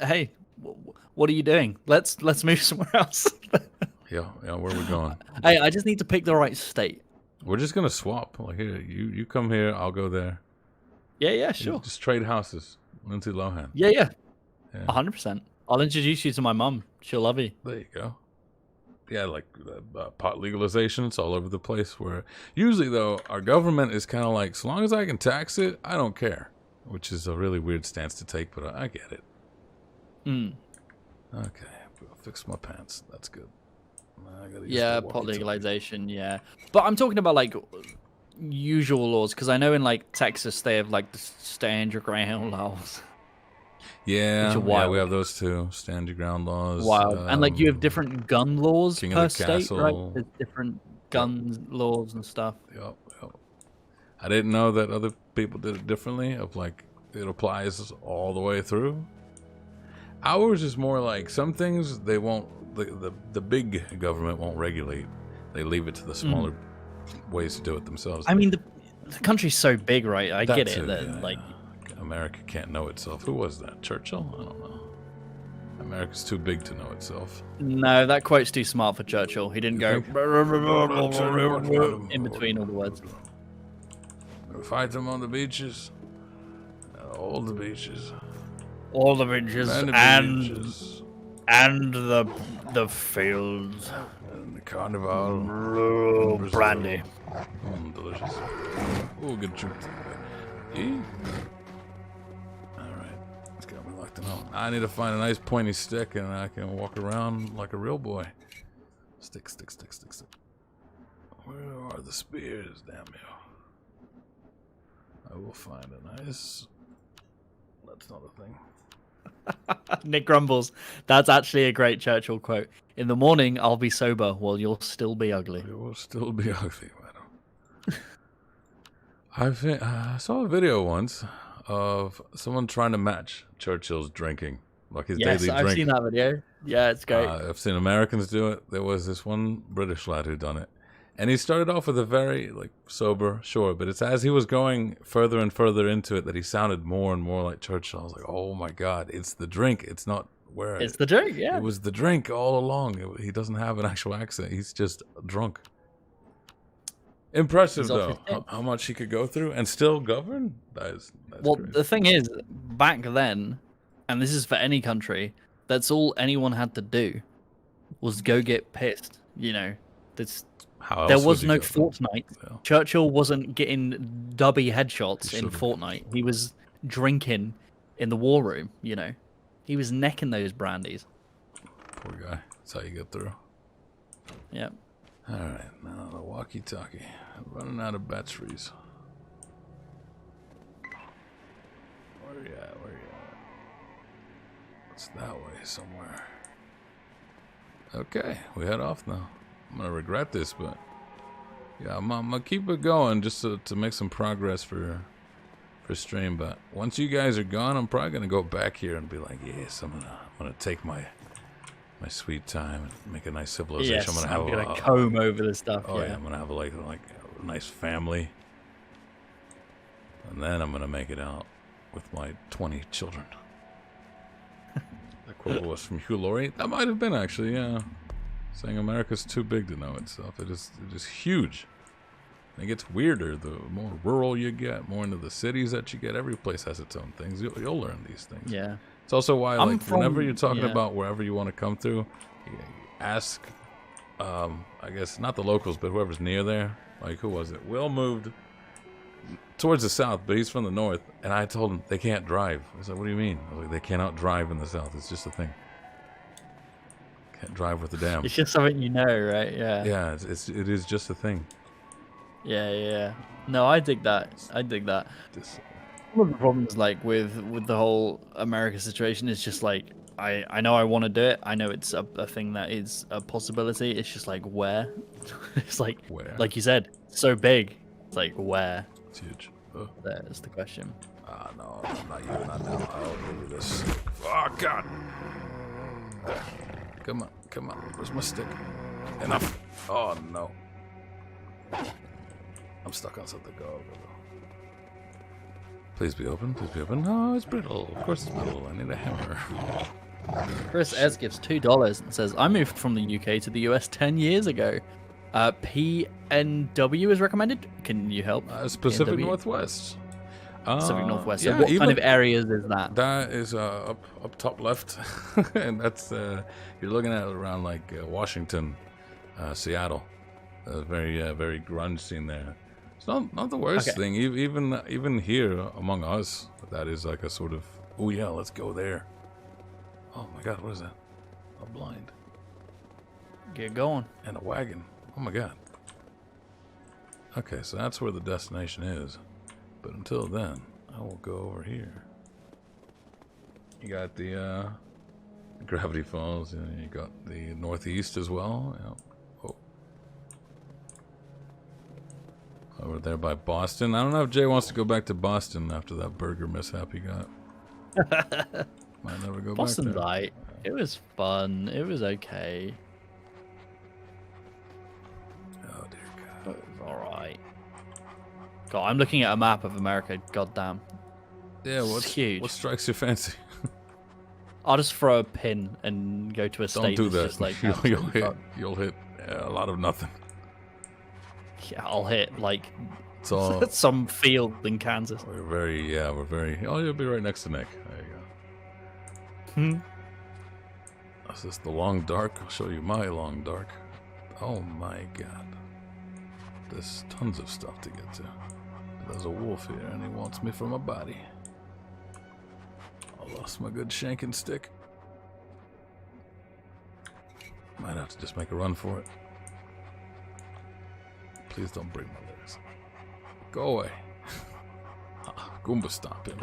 Hey, what are you doing? Let's move somewhere else. Yeah, where are we going? Hey, I just need to pick the right state. We're just gonna swap. Like here, you come here, I'll go there. Yeah, sure. Just trade houses. Lindsay Lohan. Yeah, Yeah. 100%. I'll introduce you to my mum. She'll love you. There you go. Yeah, like pot legalization, it's all over the place. Where usually though, our government is kind of like, so long as I can tax it, I don't care. Which is a really weird stance to take, but I get it. Okay, I'll fix my pants. That's good. I gotta use Yeah, the pot walkie-talkie. legalization. Yeah, but I'm talking about like usual laws because I know in like Texas they have like the stand your ground laws. Yeah, Which are yeah, wild. we have those too. Stand your ground laws. Wild. And like you have different gun laws King of per the state, Castle. right? There's different gun laws and stuff. Yep. I didn't know that other people did it differently. Of like, it applies all the way through. Ours is more like some things they won't. The big government won't regulate. They leave it to the smaller ways to do it themselves. I mean, the country's so big, right? I get That's it. That, like, America can't know itself. Who was that? Churchill? I don't know. America's too big to know itself. no, that quote's too smart for Churchill. He didn't go think? in between all the words. Fight them on the beaches. All the beaches. All the beaches And the and beaches. the fields. And the carnival. Brandy. Delicious. Oh, good trip. Yeah. Alright. It's got me locked in on. I need to find a nice pointy stick and I can walk around like a real boy. Stick. Where are the spears? Damn you. I will find a nice. That's not a thing. Nick grumbles. That's actually a great Churchill quote. In the morning, I'll be sober while you'll still be ugly. It will still be ugly, madam. I saw a video once of someone trying to match Churchill's drinking, like his Yes, daily I've drink. seen that video. Yeah, it's great. I've seen Americans do it. There was this one British lad who done it, and he started off with a very sober, sure, but it's as he was going further and further into it that he sounded more and more like Churchill. I was like, oh my god, it's the drink. It's not where It's the drink, yeah. It was the drink all along. He doesn't have an actual accent. He's just drunk. Impressive He's off though, his tits. how much he could go through and still govern. That's Well, crazy. the thing is, back then, and this is for any country, that's all anyone had to do was go get pissed. You know, How there else was would you no go through? Fortnite. Yeah. Churchill wasn't getting dubby headshots He in should've. Fortnite. He was drinking in the war room. You know, he was necking those brandies. Poor guy. That's how you get through. Yeah. All right, now the walkie-talkie. I'm running out of batteries. Where you at? It's that way somewhere. Okay, we head off now. I'm gonna regret this, but yeah, I'm gonna keep it going just to make some progress for stream. But once you guys are gone, I'm probably gonna go back here and be like, yes, I'm gonna take my sweet time and make a nice civilization. Yes, I'm gonna have comb over the stuff. Oh yeah, yeah. I'm gonna have like a nice family, and then I'm gonna make it out. with my 20 children. That quote was from Hugh Laurie. That might have been actually, yeah. Saying America's too big to know itself. It is huge. And it gets weirder the more rural you get, more into the cities that you get. Every place has its own things. You'll learn these things. Yeah. It's also why, I'm like, from- whenever you're talking yeah. about wherever you want to come through, you ask, I guess, not the locals, but whoever's near there. Like, who was it? Will moved towards the south, but he's from the north. And I told him they can't drive. I was like, what do you mean? I was like, they cannot drive in the south. It's just a thing. Can't drive with the dam. It's just something you know, right? Yeah. Yeah, it is just a thing. Yeah. No, I dig that. This, One of the problems, like with the whole America situation, is just like I know I want to do it. I know it's a thing that is a possibility. It's just like where. It's like Where? like you said, so big. It's like where. it's huge. Oh. That's the question. No, not you, not now. I'll give you this. Oh, God. Come on. Where's my stick? Enough. Oh, no. I'm stuck on something. Go. Please be open. No, it's brittle. Of course it's brittle. I need a hammer. Chris S gives $2 and says, "I moved from the UK to the US 10 years ago. PNW is recommended. Can you help?" Pacific PNW? Northwest. Pacific Northwest. Yeah, So what kind of areas is that? That is up top left, and that's you're looking at it around like Washington, Seattle. Very grunge scene there. It's not the worst Okay. thing. Even here among us, that is like a sort of, oh yeah, let's go there. Oh my God, what is that? A blind Get going. and a wagon. Oh my God. Okay, so that's where the destination is. But until then, I will go over here. You got the Gravity Falls. You got the Northeast as well. Yeah. Oh. Over there by Boston. I don't know if Jay wants to go back to Boston after that burger mishap he got. Might never go Boston back there. Light. It was fun. It was okay. Oh dear God. It was alright. God, I'm looking at a map of America. God damn. Yeah, It's huge. what strikes your fancy? I'll just throw a pin and go to a Don't state do that's that. just like You'll hit a lot of nothing. Yeah, I'll hit like It's all some field in Kansas. we're very. Oh, you'll be right next to Nick. There you go. This is the long dark. I'll show you my long dark. Oh my God. There's tons of stuff to get to. There's a wolf here and he wants me for my body. I lost my good shanking stick. Might have to just make a run for it. Please don't break my legs. Go away. Goomba stomp him.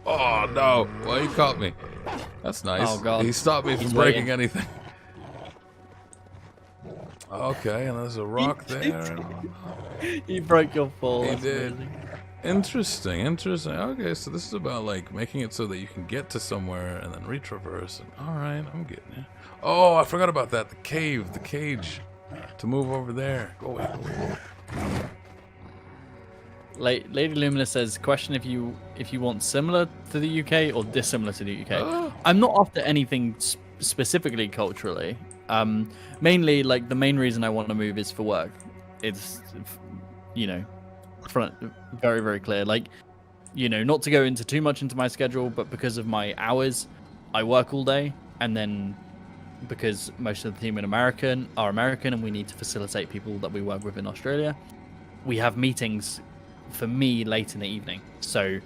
Oh no! Well, he caught me. That's nice. Oh, God. He stopped me from He's breaking waiting. anything. Okay, and there's a rock there. You broke your fall. He That's did. amazing. Interesting. Okay, so this is about like making it so that you can get to somewhere and then retraverse. And all right, I'm getting it. Oh, I forgot about that. The cave, the cage. To move over there. Go away. Go away. Lady Lumina says, question if you want similar to the UK or dissimilar to the UK. Oh. I'm not after anything specifically culturally. Mainly, like, the main reason I want to move is for work. It's, very, very clear. Like, not to go into too much into my schedule, but because of my hours, I work all day, and then because most of the team are American, and we need to facilitate people that we work with in Australia, we have meetings for me late in the evening. So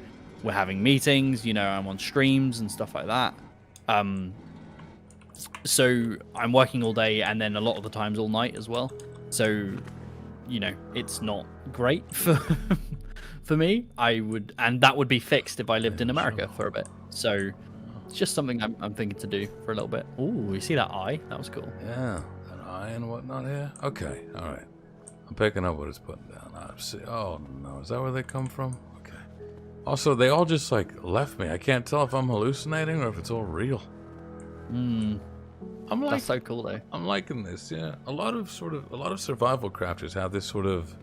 we're having meetings, I'm on streams and stuff like that. So I'm working all day and then a lot of the times all night as well. So, it's not great for me. And that would be fixed if I lived in America for a bit. So it's just something I'm thinking to do for a little bit. Ooh, you see that eye? That was cool. Yeah, an eye and whatnot here. Okay, all right. I'm picking up what it's putting down. Oh no, is that where they come from? Okay. Also, they all just like left me. I can't tell if I'm hallucinating or if it's all real. I'm like, That's so cool though. I'm liking this. Yeah, a lot of survival crafters have this sort of,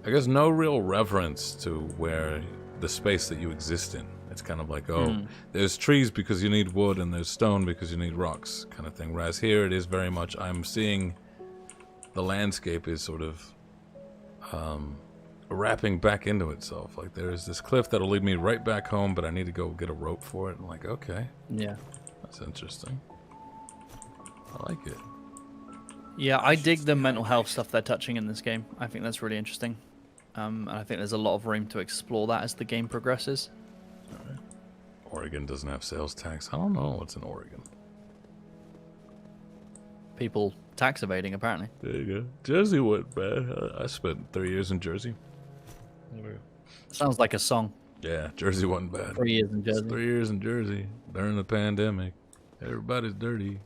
I guess, no real reverence to where the space that you exist in. It's kind of like, there's trees because you need wood, and there's stone because you need rocks, kind of thing. Whereas here it is very much, I'm seeing the landscape is sort of wrapping back into itself. Like there's this cliff that'll lead me right back home, but I need to go get a rope for it. I'm like, okay, Yeah. that's interesting. I like it. Yeah, I dig the mental health stuff they're touching in this game. I think that's really interesting. And I think there's a lot of room to explore that as the game progresses. Oregon doesn't have sales tax. I don't know what's in Oregon. People tax evading, apparently. There you go. Jersey wasn't bad. I spent 3 years in Jersey. Sounds like a song. Yeah, Jersey wasn't bad. 3 years in Jersey. 3 years in Jersey during the pandemic. Everybody's dirty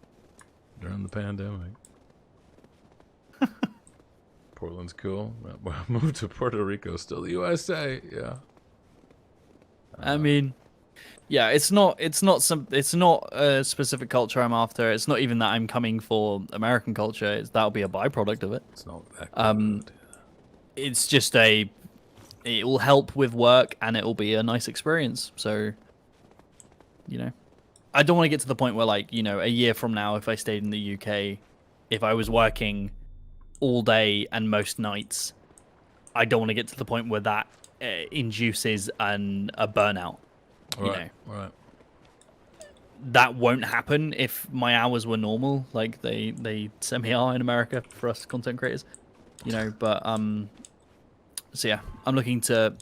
during the pandemic. Portland's cool. Moved to Puerto Rico, still the USA. Yeah. I mean, yeah, it's not a specific culture I'm after. It's not even that I'm coming for American culture. That'll be a byproduct of it. It's not that good. It's just it will help with work and it will be a nice experience. So, you know, I don't want to get to the point where, like, you know, a year from now, if I stayed in the UK, if I was working all day and most nights, I don't want to get to the point where that induces a burnout. You know, right. That won't happen if my hours were normal, like they semi-are in America for us content creators. You know, but so yeah, I'm looking to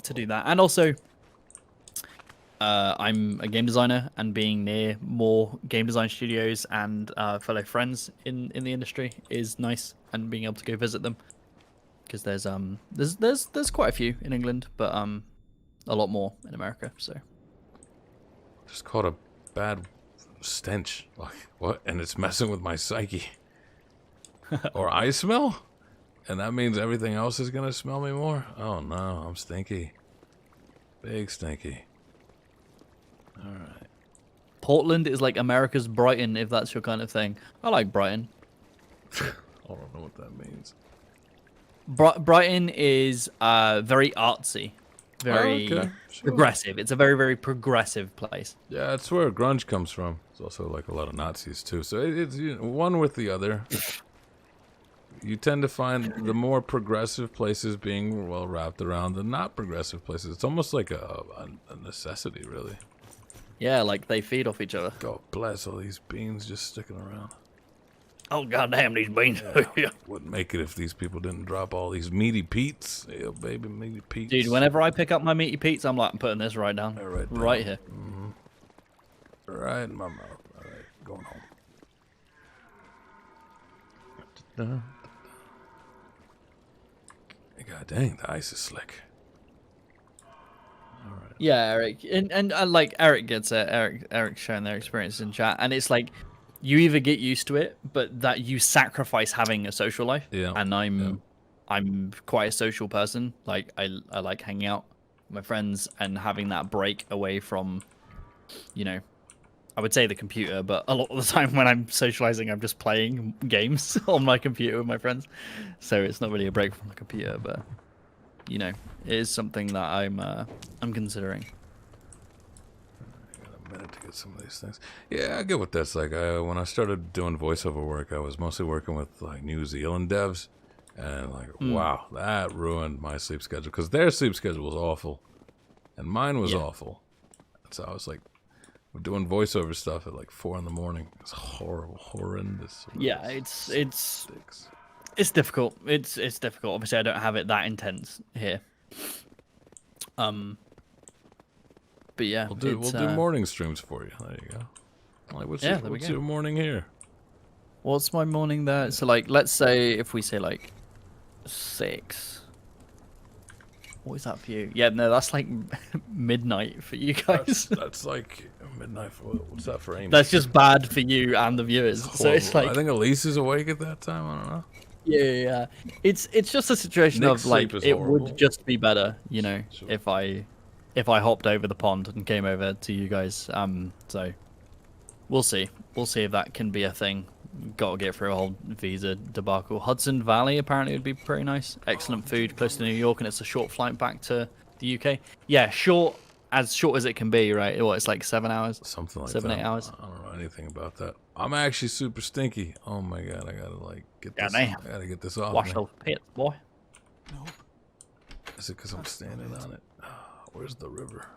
do that, and also I'm a game designer, and being near more game design studios and fellow friends in the industry is nice, and being able to go visit them, because there's quite a few in England, but a lot more in America. So Just caught a bad stench. Like, what? And it's messing with my psyche. Or I smell? And that means everything else is gonna smell me more? Oh no, I'm stinky. Big stinky. Alright. Portland is like America's Brighton, if that's your kind of thing. I like Brighton. I don't know what that means. Brighton is very artsy, very Sure. progressive. It's a very, very progressive place. Yeah, that's where grunge comes from. There's also like a lot of Nazis too. So it's one with the other. You tend to find the more progressive places being well wrapped around the not progressive places. It's almost like a necessity, really. Yeah, like they feed off each other. God bless all these beans just sticking around. Oh goddamn, these beans! Yeah, wouldn't make it if these people didn't drop all these meaty Pete's. Yeah, baby, meaty Pete's. Dude, whenever I pick up my meaty Pete's, I'm like, I'm putting this right down, right here. Mm-hmm. Right in my mouth. All right, going home. God dang, the ice is slick. All right. Yeah, Eric, and like Eric gets it. Eric's showing their experience in chat, and it's like you either get used to it, but that you sacrifice having a social life. Yeah. And I'm quite a social person. Like I like hanging out with my friends and having that break away from, you know, I would say the computer, but a lot of the time when I'm socializing, I'm just playing games on my computer with my friends. So it's not really a break from the computer, but you know, it is something that I'm considering. I got a minute to get some of these things. Yeah, I get what that's like. When I started doing voiceover work, I was mostly working with like New Zealand devs, and like, wow, that ruined my sleep schedule because their sleep schedule was awful, and mine was awful. So I was like, we're doing voiceover stuff at like 4 a.m. It's horrible, horrendous. Yeah, it's difficult. It's difficult. Obviously, I don't have it that intense here. But yeah, we'll do morning streams for you. There you go. Like, what's your morning here? What's my morning there? So like, let's say if we say like 6. What is that for you? Yeah, no, that's like midnight for you guys. That's like midnight for what's that for Amy? That's just bad for you and the viewers. So it's like, I think Elise is awake at that time. I don't know. Yeah. It's just a situation Nick's of like sleep is horrible. would just be better, you know, Sure. if I hopped over the pond and came over to you guys. So we'll see. We'll see if that can be a thing. Got to get through a whole visa debacle. Hudson Valley apparently would be pretty nice. Excellent food, close to New York, and it's a short flight back to the UK. Yeah, short as it can be, right? What, it's like 7 hours? Something like 7, that. 8 hours. I don't know anything about that. I'm actually super stinky. Oh my god, I gotta like get this. Damn. I gotta get this off Wash me. those pits, boy. Is it because I'm standing on it? Where's the river?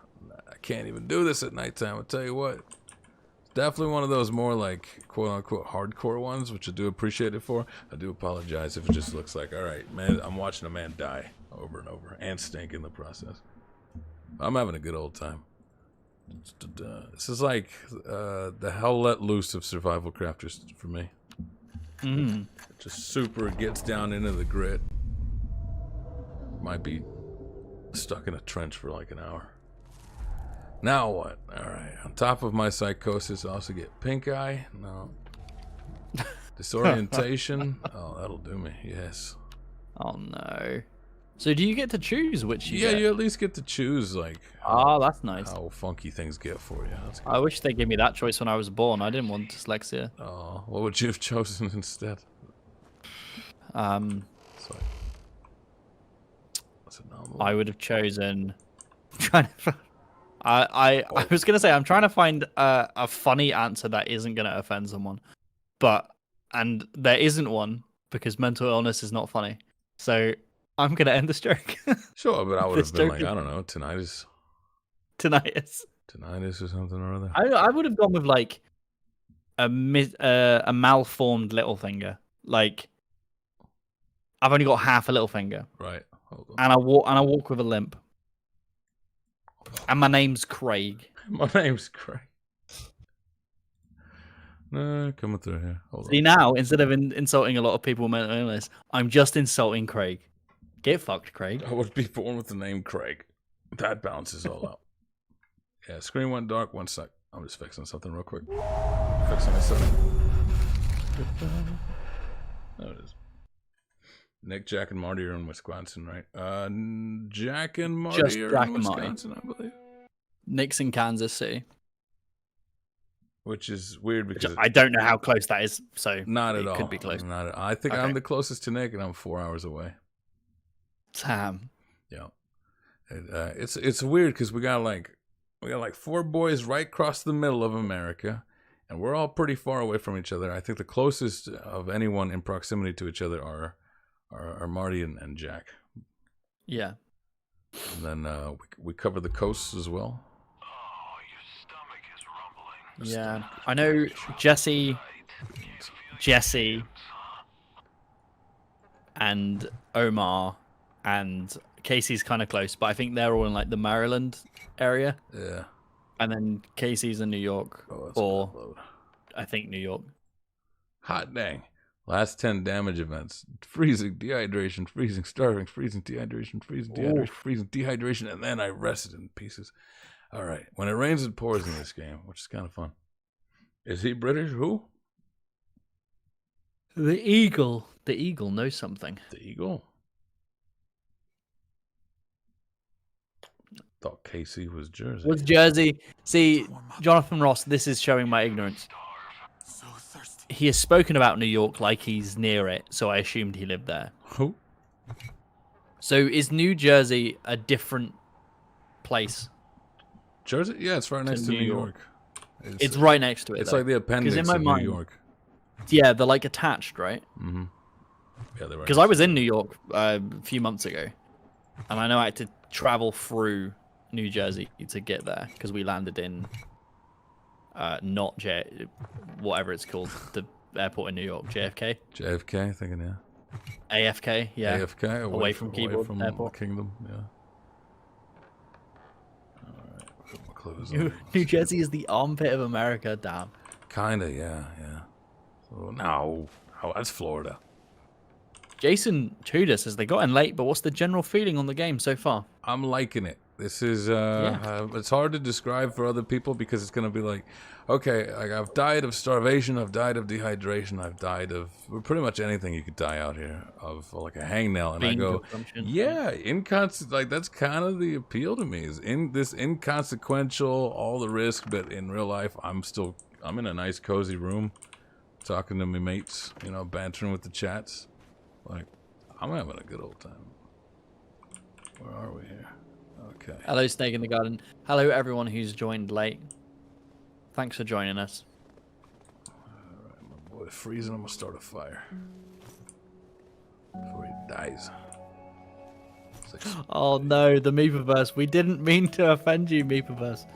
I can't even do this at nighttime. I'll tell you what. It's definitely one of those more like quote unquote hardcore ones, which I do appreciate it for. I do apologize if it just looks like, all right, man, I'm watching a man die over and over and stink in the process. I'm having a good old time. This is like the hell let loose of survival crafters for me. It just super gets down into the grit. Might be stuck in a trench for like an hour. Now what? Alright, on top of my psychosis, I also get pink eye. No. Disorientation. Oh, that'll do me, yes. Oh no. So do you get to choose which you Yeah, get? you at least get to choose like Oh, that's nice. how funky things get for you. That's good. I wish they gave me that choice when I was born. I didn't want dyslexia. Oh, what would you have chosen instead? Um, Sorry. That's a normal. I would have chosen. I was gonna say I'm trying to find a funny answer that isn't gonna offend someone, and there isn't one because mental illness is not funny. So I'm gonna end this joke. Sure, but I would This have been joke like, is- I don't know, tinnitus Tinnitus. or something or other. I would have gone with like a malformed little finger. Like I've only got half a little finger, Right. Hold on. and I walk with a limp. And my name's Craig. My name's Craig. No, coming through here. Hold See on. now, instead of insulting a lot of people with mental illness, I'm just insulting Craig. Get fucked, Craig. I would be born with the name Craig. That balances all out. Yeah, screen went dark. 1 sec. I'm just fixing something real quick. Fixing a setting. There it is. Nick, Jack, and Marty are in Wisconsin, right? Jack and Marty Just are Jack in and Marty. Wisconsin, I believe. Nick's in Kansas City. Which is weird Which because I don't know how close that is, so not at it all. could be close. Not at, I think Okay. I'm the closest to Nick, and I'm 4 hours away. Damn. Yeah, it's weird because we got like 4 boys right across the middle of America, and we're all pretty far away from each other. I think the closest of anyone in proximity to each other are Marty and Jack. Yeah. And then we cover the coasts as well. Yeah. I know Jesse, and Omar, and Casey's kind of close, but I think they're all in like the Maryland area, Yeah. and then Casey's in New York, Oh, that's or good load. I think New York. Hot dang. Last 10 damage events. Freezing, dehydration, freezing, starving, freezing, dehydration, freezing, dehydration, Oof. freezing, dehydration, and then I rested in pieces. All right. When it rains, it pours in this game, which is kind of fun. Is he British? Who? The eagle knows something. The Eagle? Thought Casey was Jersey. What's Jersey? See, Jonathan Ross, this is showing my ignorance. So thirsty. He has spoken about New York like he's near it, so I assumed he lived there. Who? So is New Jersey a different place? Jersey? Yeah, it's right next to New New York. York. It's right next to it. It's though. like the appendix in my of mind- New York. Yeah, they're like attached, right? Mm-hmm. Yeah, they're right. Because I was in New York a few months ago, and I know I had to travel through New Jersey to get there because we landed in not whatever it's called, the airport in New York, JFK, JFK, thinking, yeah. AFK, yeah. AFK, Away from keyboard, from airport. the kingdom, yeah. Alright, put my clothes New, on. New Jersey is the armpit of America. Damn. Kinda, yeah. So, no, that's Florida. Jason Tudor says they got in late, but what's the general feeling on the game so far? I'm liking it. This is Yeah. it's hard to describe for other people because it's gonna be like, okay, like I've died of starvation, I've died of dehydration, I've died of pretty much anything you could die out here of, like a hangnail, and I Bean go, consumption. yeah, like that's kind of the appeal to me is in this inconsequential, all the risk, but in real life, I'm in a nice cozy room, talking to my mates, bantering with the chats, like I'm having a good old time. Where are we here? Okay. Hello, Snake in the Garden. Hello, everyone who's joined late. Thanks for joining us. Alright, my boy freezing. I'm gonna start a fire. Before he dies. It's like, Oh no, the Meeperverse. We didn't mean to offend you, Meeperverse.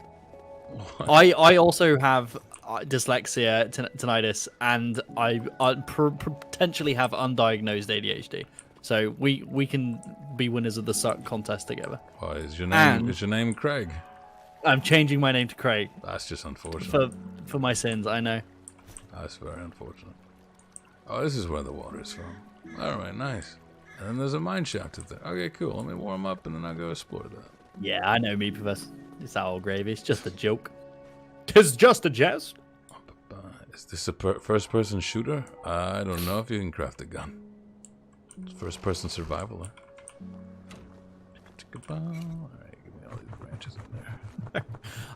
what? I also have dyslexia, tinnitus, and I potentially have undiagnosed ADHD. So we can be winners of the suck contest together. Why is your name? And- Is your name Craig? I'm changing my name to Craig That's just unfortunate. for my sins. I know. That's very unfortunate. Oh, this is where the water is from. Alright, nice. And then there's a mine shaft up there. Okay, cool. Let me warm up and then I'll go explore that. Yeah, I know Meeperverse. It's all gravy. It's just a joke. Tis just a jest. Is this a first person shooter? I don't know if you can craft a gun. It's first person survival, eh? Alright, give me all these branches in there.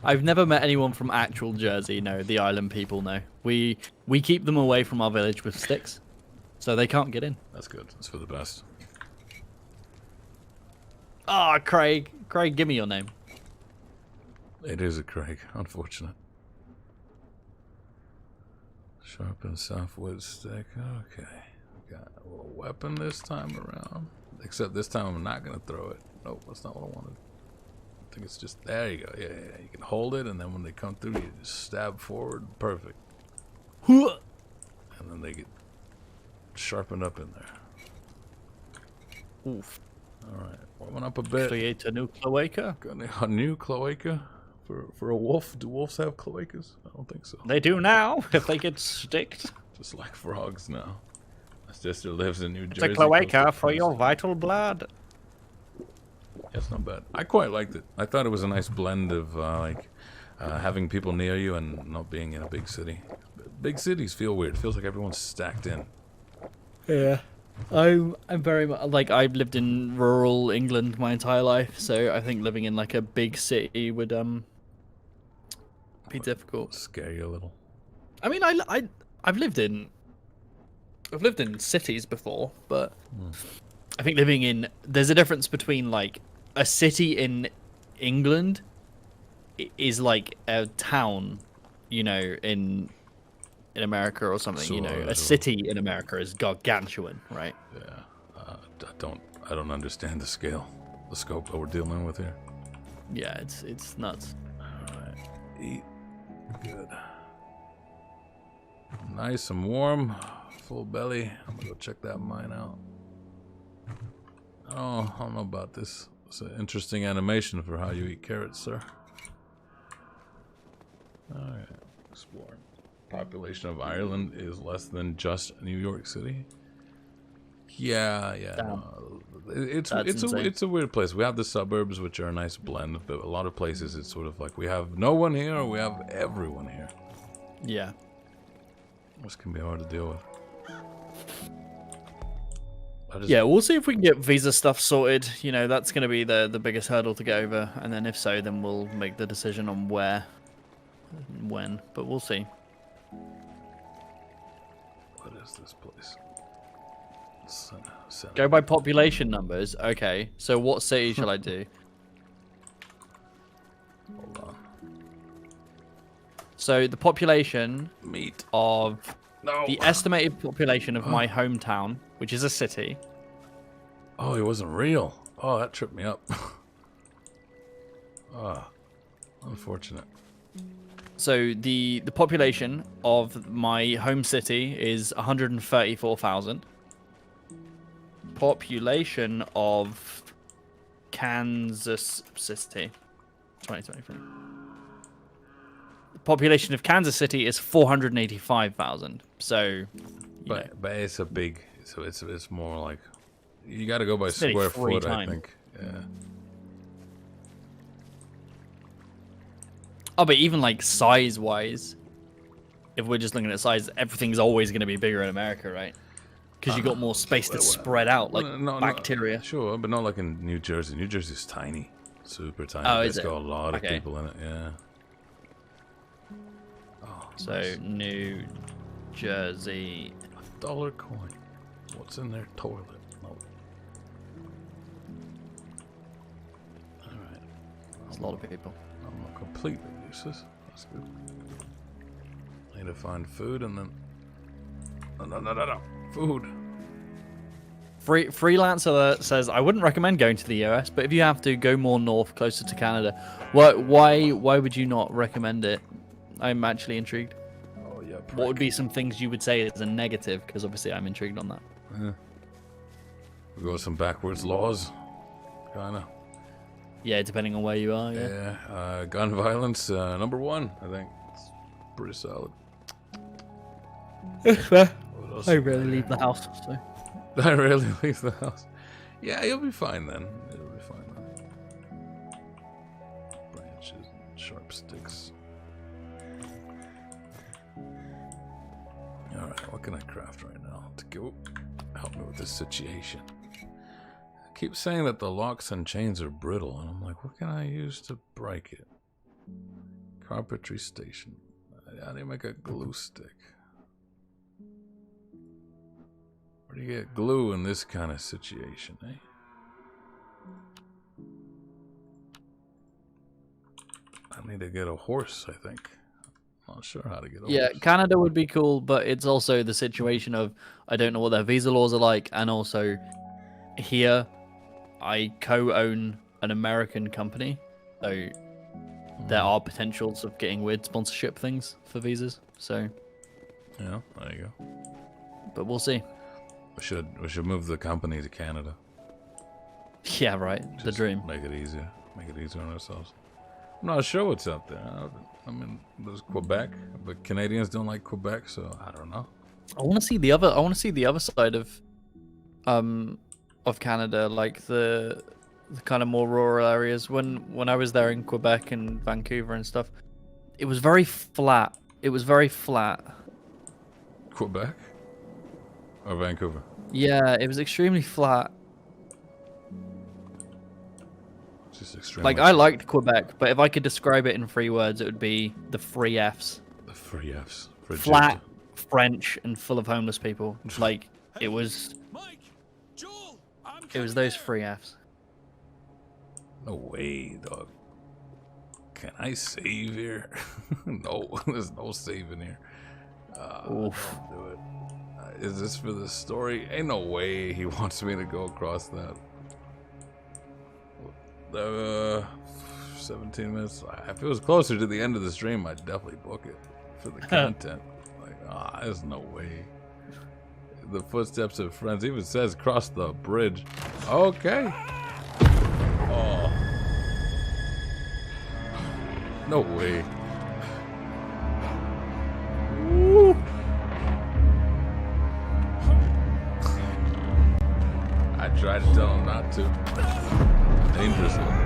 I've never met anyone from actual Jersey. No, the island people. No, we keep them away from our village with sticks, so they can't get in. That's good. That's for the best. Ah, Craig, give me your name. It is a Craig, unfortunate. Sharpen softwood stick. Okay. Got a little weapon this time around. Except this time I'm not going to throw it. Nope, that's not what I wanted. I think it's just... There you go. Yeah. You can hold it, and then when they come through, you just stab forward. Perfect. And then they get sharpened up in there. Oof. Alright, warming up a bit. Create a new cloaca. Got a new cloaca for a wolf. Do wolves have cloacas? I don't think so. They do now if they get sticked. Just like frogs now. My sister lives in New It's Jersey. a cloaca for your vital blood. That's not bad. I quite liked it. I thought it was a nice blend of having people near you and not being in a big city. Big cities feel weird. It feels like everyone's stacked in. Yeah. I'm very much like I've lived in rural England my entire life, so I think living in like a big city would be difficult. Scare you a little. I mean, I've lived in cities before, but I think there's a difference between like a city in England is like a town, you know, in America or something. Sure, you know, sure. a city in America is gargantuan, right? Yeah. I don't understand the scale, the scope that we're dealing with here. Yeah, it's nuts. Alright. Eat. Good. Nice and warm. Full belly. I'm gonna go check that mine out. Oh, I don't know about this. It's an interesting animation for how you eat carrots, sir. Alright. Exploring. Population of Ireland is less than just New York City. Yeah. No, it's a weird place. We have the suburbs, which are a nice blend, but a lot of places it's sort of like we have no one here or we have everyone here. Yeah. This can be hard to deal with. Yeah, we'll see if we can get visa stuff sorted. You know, that's going to be the biggest hurdle to get over, and then if so, then we'll make the decision on where and when, but we'll see. What is this place? Go by population numbers. Okay, so what city shall I do? Hold on. So the population Meat. of No. the estimated population of my hometown, which is a city. Oh, it wasn't real. Oh, that tripped me up. Ah, unfortunate. So the population of my home city is 134,000. Population of Kansas City, 2023. The population of Kansas City is 485,000. So, But it's a big. So it's more like you got to go by It's nearly square 3 foot. I times. think. Yeah. Oh, but even like size-wise, if we're just looking at size, everything's always going to be bigger in America, right? Because you got more space to spread out, like No, bacteria. Sure, but not like in New Jersey. New Jersey's tiny, super tiny. Oh, It's is it? got a lot of Okay. people in it. Yeah. Oh, So nice. New Jersey. $1 coin. What's in their toilet? No. Alright. That's a lot of people. I'm not completely useless. That's good. I need to find food and then... No. Food. Freelance Alert says, I wouldn't recommend going to the US, but if you have to, go more north, closer to Canada. Why would you not recommend it? I'm actually intrigued. Oh, yeah. What would be some things you would say as a negative? Because obviously I'm intrigued on that. We go with some backwards laws. Kinda. Yeah, depending on where you are, yeah. Yeah. Gun violence, number 1, I think. It's pretty solid. I rarely leave the house, so... I rarely leave the house. Yeah, you'll be fine then. You'll be fine then. Branches and sharp sticks. Alright, what can I craft right now to go help me with this situation? I keep saying that the locks and chains are brittle, and I'm like, what can I use to break it? Carpentry station. I need to make a glue stick. Where do you get glue in this kind of situation, eh? I need to get a horse, I think. I'm not sure how to get a Yeah, horse. Canada would be cool, but it's also the situation of I don't know what their visa laws are like, and also here I co-own an American company, so there are potentials of getting weird sponsorship things for visas. So Yeah, there you go. but we'll see. We should move the company to Canada. Yeah, right. The Just dream. Make it easier. Make it easier on ourselves. I'm not sure what's out there. I mean, there's Quebec, but Canadians don't like Quebec, so I don't know. I want to see the other. I want to see the other side of Canada, like the kind of more rural areas. When I was there in Quebec and Vancouver and stuff, it was very flat. It was very flat. Quebec or Vancouver? Yeah, it was extremely flat. Just extremely. Like I liked Quebec, but if I could describe it in 3 words, it would be the 3 Fs. The 3 Fs. Frigid. Flat, French, and full of homeless people. Like it was. Mike, Joel, I'm It was coming those there. 3 Fs. No way, dog. Can I save here? No, there's no saving here. Oof. Don't do it. Is this for the story? Ain't no way he wants me to go across that. 17 minutes. If it was closer to the end of the stream, I'd definitely book it for the content. Like, there's no way. The footsteps of friends even says cross the bridge. Okay. Oh. No way. I tried to tell him not to. Dangerous one.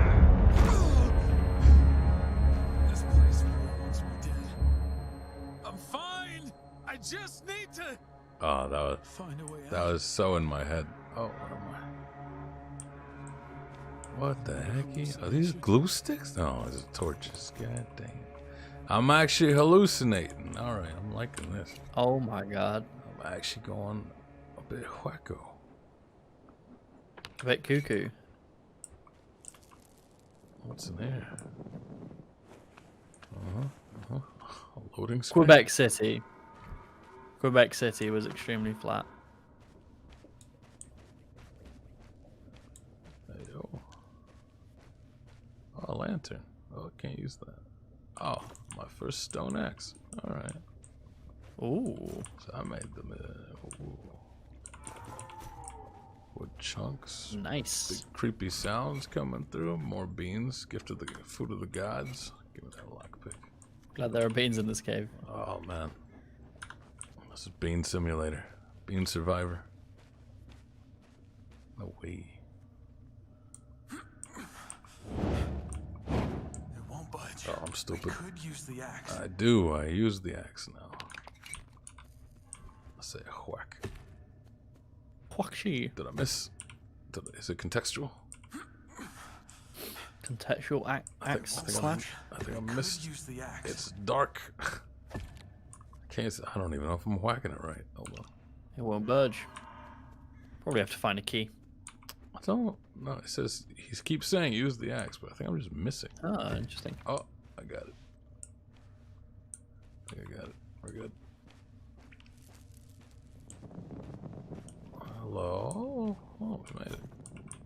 This place wants me dead. I'm fine. I just need to Oh, find a way out. that was so in my head. Oh, what am I? What the heck? Are these glue sticks? No, it's torches. God dang it. I'm actually hallucinating. Alright, I'm liking this. Oh my god. I'm actually going a bit wacko. A bit cuckoo. What's in there? A loading screen. Quebec City. Quebec City was extremely flat. There you go. Oh, a lantern. Oh, I can't use that. Oh, my first stone axe. Alright. Ooh. So I made them. Ooh. Wood chunks. Nice. Big creepy sounds coming through. More beans. Gift of the food of the gods. Give me that lockpick. Glad there are beans in this cave. Oh man. This is Bean Simulator. Bean Survivor. No way. It won't budge. Oh, I'm stupid. Could use the axe. I do. I use the axe now. Let's say whack. Huaxi. Did I miss? Is it contextual? Contextual axe slash. I think I Could missed. use the axe. It's dark. I can't. I don't even know if I'm whacking it right. Hold on. It won't budge. Probably have to find a key. I don't know. It says he keeps saying use the axe, but I think I'm just missing. Oh, interesting. Oh, I got it. I think I got it. We're good. Hello? Oh, we made it.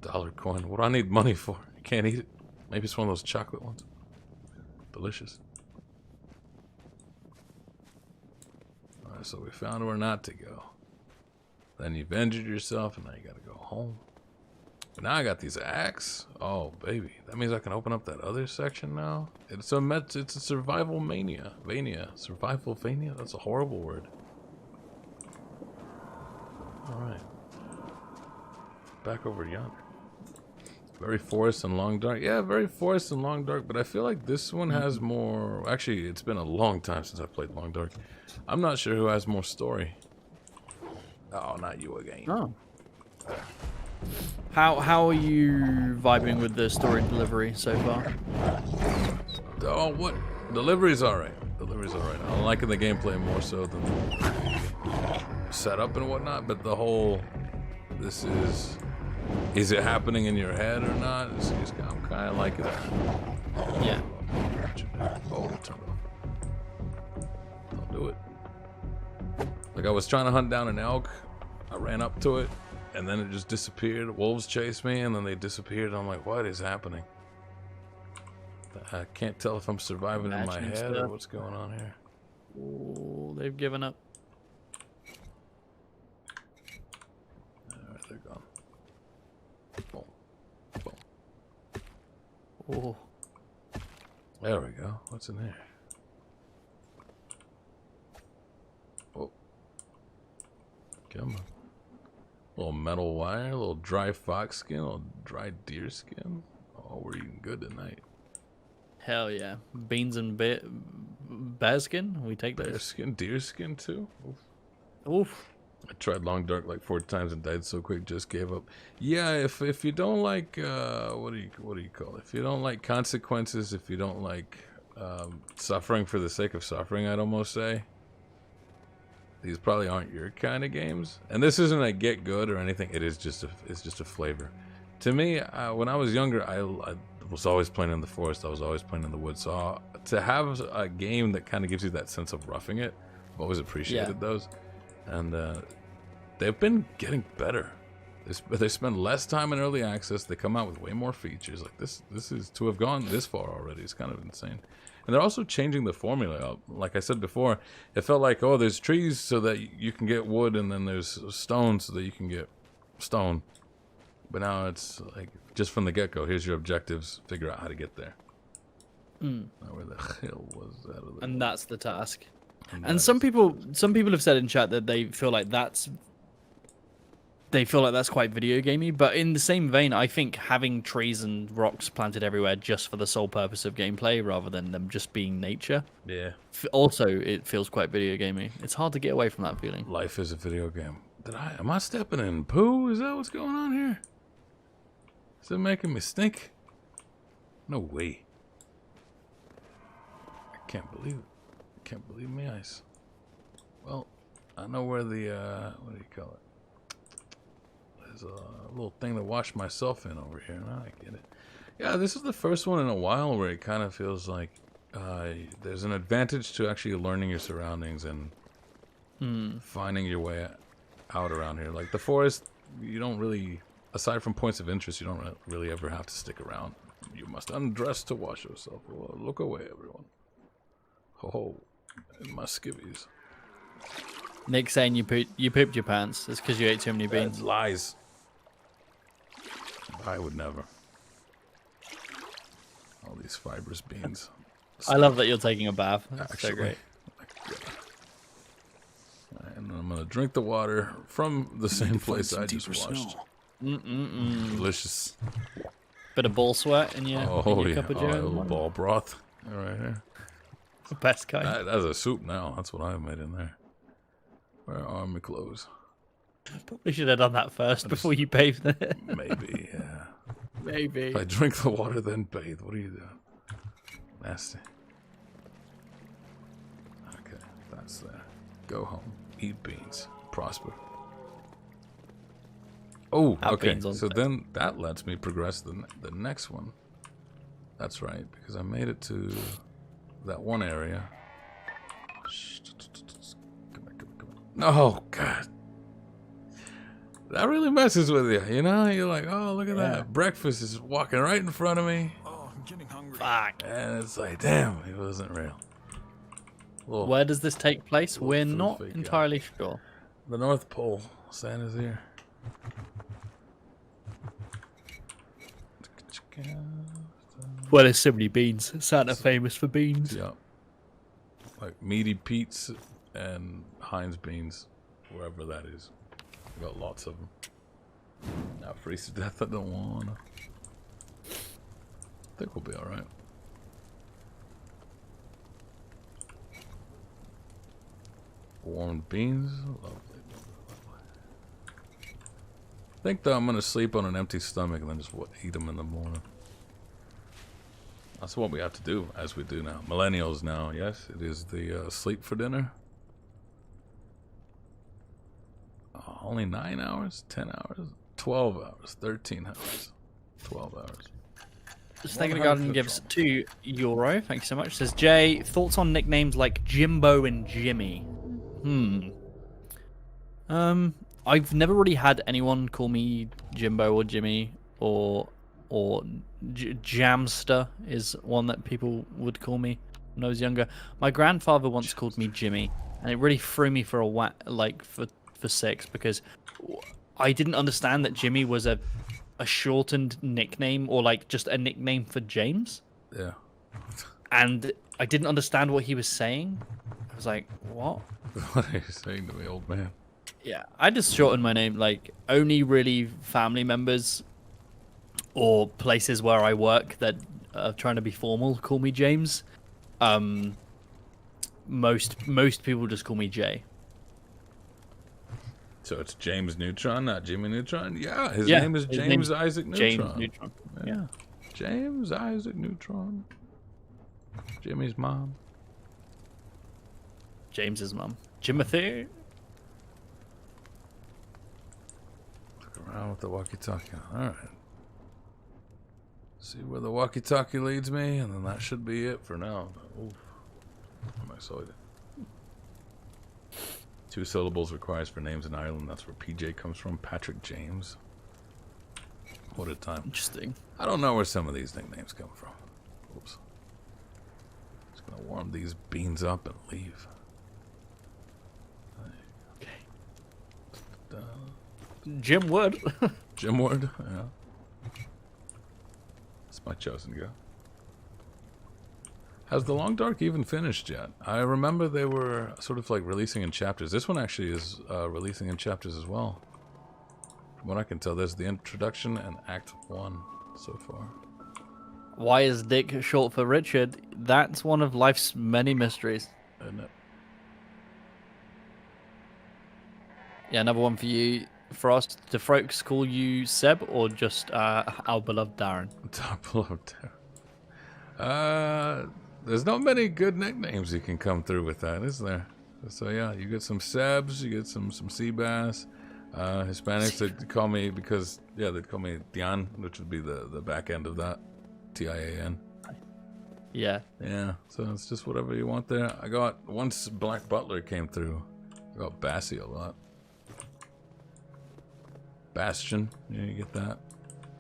Dollar coin. What do I need money for? You can't eat it. Maybe it's one of those chocolate ones. Delicious. Alright, so we found where not to go. Then you've injured yourself, and now you gotta go home. But now I got these axe. Oh, baby. That means I can open up that other section now? It's a survival mania. Survival mania? That's a horrible word. Alright. Back over yonder. Very forest and long dark. Yeah, very forest and long dark, but I feel like this one has more... Actually, it's been a long time since I played long dark. I'm not sure who has more story. Oh, not you again. Oh. How are you vibing with the story delivery so far? Oh, what? Delivery's alright. Delivery's alright. I'm liking the gameplay more so than the setup and whatnot, but the whole... This is... Is it happening in your head or not? I'm kind of liking that. Yeah. Oh, turn it off. Don't do it. Like I was trying to hunt down an elk. I ran up to it, and then it just disappeared. Wolves chased me, and then they disappeared. I'm like, what is happening? I can't tell if I'm surviving in my head or what's going on here. Oh, they've given up. Alright, they're gone. Boom. Boom. Oh. There we go. What's in there? Oh. Come on. Little metal wire, a little dry fox skin, a little dry deer skin. Oh, we're eating good tonight. Hell yeah. Beans and bear skin? We take Bear those. skin, deer skin too? Oof. Oof. I tried long dark like 4 times and died so quick, just gave up. Yeah, if you don't like what do you call it? If you don't like consequences, if you don't like suffering for the sake of suffering, I'd almost say these probably aren't your kind of games. And this isn't a get good or anything. It's just a flavor. To me, when I was younger, I was always playing in the forest. I was always playing in the woods. So to have a game that kind of gives you that sense of roughing it, I've always appreciated those. And they've been getting better. They spend less time in early access. They come out with way more features. Like this is to have gone this far already. It's kind of insane. And they're also changing the formula. Like I said before, it felt like, oh, there's trees so that you can get wood, and then there's stone so that you can get stone. But now it's like just from the get-go. Here's your objectives. Figure out how to get there. Now where the hell was that? And that's the task. And some people have said in chat that they feel like that's quite video gamey, but in the same vein, I think having trees and rocks planted everywhere just for the sole purpose of gameplay rather than them just being nature. Yeah. Also, it feels quite video gamey. It's hard to get away from that feeling. Life is a video game. Am I stepping in poo? Is that what's going on here? Is it making me stink? No way. I can't believe it. Can't believe my eyes. Well, I know where the what do you call it? There's a little thing to wash myself in over here. Now I get it. Yeah, this is the first one in a while where it kind of feels like there's an advantage to actually learning your surroundings and finding your way out around here. Like the forest, you don't really, aside from points of interest, you don't really ever have to stick around. You must undress to wash yourself. Well, look away, everyone. Oh, in my skivvies. Nick saying you pooped your pants. It's because you ate too many beans. That's lies. I would never. All these fibrous beans. I love that you're taking a bath. That's Actually, so great. And I'm gonna drink the water from the same place I just washed. Delicious. Bit of ball sweat in your, cup of a joe. little ball broth. All right here. The best kind. That's a soup now. That's what I've made in there. Where are my clothes? Probably should have done that first before you bathed it. Maybe, yeah. Maybe. If I drink the water, then bathe. What are you doing? Nasty. Okay, that's there. Go home. Eat beans. Prosper. Oh, Have okay. beans on So toast. then that lets me progress the next one. That's right, because I made it to that one area. Come on, come on, come on. Oh, God. That really messes with you, you know? You're like, oh, look at that. Breakfast is walking right in front of me. Oh, I'm getting hungry. Fuck. And it's like, damn, it wasn't real. Little- Where does this take place? little We're food not fake out. entirely sure. The North Pole. Santa's here. Well, there's so many beans. Santa famous for beans. Yeah. Like Meaty Pete's and Heinz beans, wherever that is. We got lots of them. Now freeze to death, I don't wanna. I think we'll be alright. Warmed beans, lovely. I think though I'm gonna sleep on an empty stomach and then just eat them in the morning. That's what we have to do, as we do now. Millennials now, yes, it is the sleep for dinner. Only 9 hours, 10 hours, 12 hours, 13 hours, 12 hours. Snake in the Garden gives €2. Thank you so much. Says Jay, thoughts on nicknames like Jimbo and Jimmy? I've never really had anyone call me Jimbo or Jimmy or Jamster is one that people would call me when I was younger. My grandfather once called me Jimmy, and it really threw me for for six because I didn't understand that Jimmy was a shortened nickname or like just a nickname for James. Yeah. And I didn't understand what he was saying. I was like, what? What are you saying to me, old man? Yeah, I just shortened my name. Like, only really family members or places where I work that are trying to be formal call me James. Most people just call me Jay. So it's James Neutron, not Jimmy Neutron? Yeah, his Yeah, name is his James name's Isaac Neutron. James Neutron. Yeah. James Isaac Neutron. Jimmy's mom. James's mum. Jimothy. Look around with the walkie-talkie on. Alright. See where the walkie-talkie leads me, and then that should be it for now. Oof. I'm excited. 2 syllables requires for names in Ireland. That's where PJ comes from. Patrick James. What a time. Interesting. I don't know where some of these nicknames come from. Oops. Just gonna warm these beans up and leave. Okay. Jim Wood. Jim Ward, yeah. It's my chosen guy. Has The Long Dark even finished yet? I remember they were sort of like releasing in chapters. This one actually is releasing in chapters as well. From what I can tell, there's the introduction and Act 1 so far. Why is Dick short for Richard? That's one of life's many mysteries. Isn't it? Yeah, another one for you. For us, do folks call you Seb or just our beloved Darren? Top below there. There's not many good nicknames you can come through with that, is there? So yeah, you get some Sebs, you get some sea bass. Hispanics they call me because they'd call me Tian, which would be the back end of that. Tian. Yeah. Yeah. So it's just whatever you want there. I got once Black Butler came through. I got Bassy a lot. Bastion, yeah, you get that.